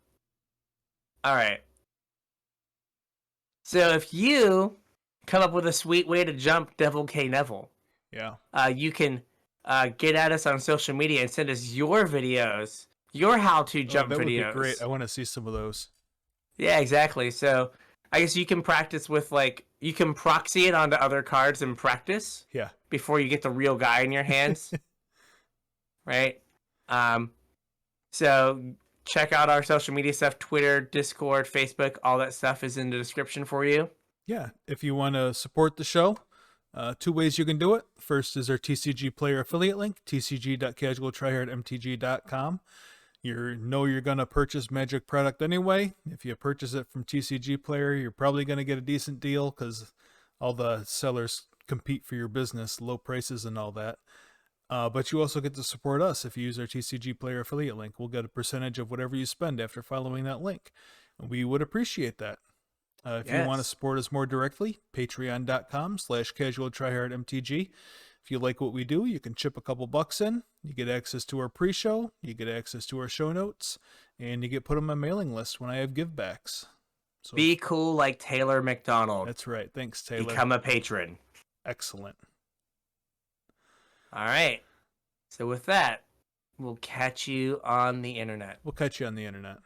All right. So if you come up with a sweet way to jump Devil K. Neville, you can get at us on social media and send us your videos, your how-to jump videos. That would be great. I want to see some of those. Yeah, exactly. So I guess you can practice with, like, you can proxy it onto other cards and practice. Yeah. Before you get the real guy in your hands. Right? So check out our social media stuff, Twitter, Discord, Facebook, all that stuff is in the description for you. Yeah. If you want to support the show, 2 ways you can do it. First is our TCG player affiliate link, tcg.casualtryhardmtg.com. You're going to purchase Magic product anyway. If you purchase it from TCG Player, you're probably going to get a decent deal because all the sellers compete for your business, low prices and all that. But you also get to support us if you use our TCG Player affiliate link. We'll get a percentage of whatever you spend after following that link. We would appreciate that. If you want to support us more directly, patreon.com/CasualTryHardMTG. If you like what we do, you can chip a couple bucks in. You get access to our pre-show, you get access to our show notes, and you get put on my mailing list when I have givebacks. So, be cool like Taylor McDonald. That's right. Thanks, Taylor. Become a patron. Excellent. All right. So with that, we'll catch you on the internet. We'll catch you on the internet.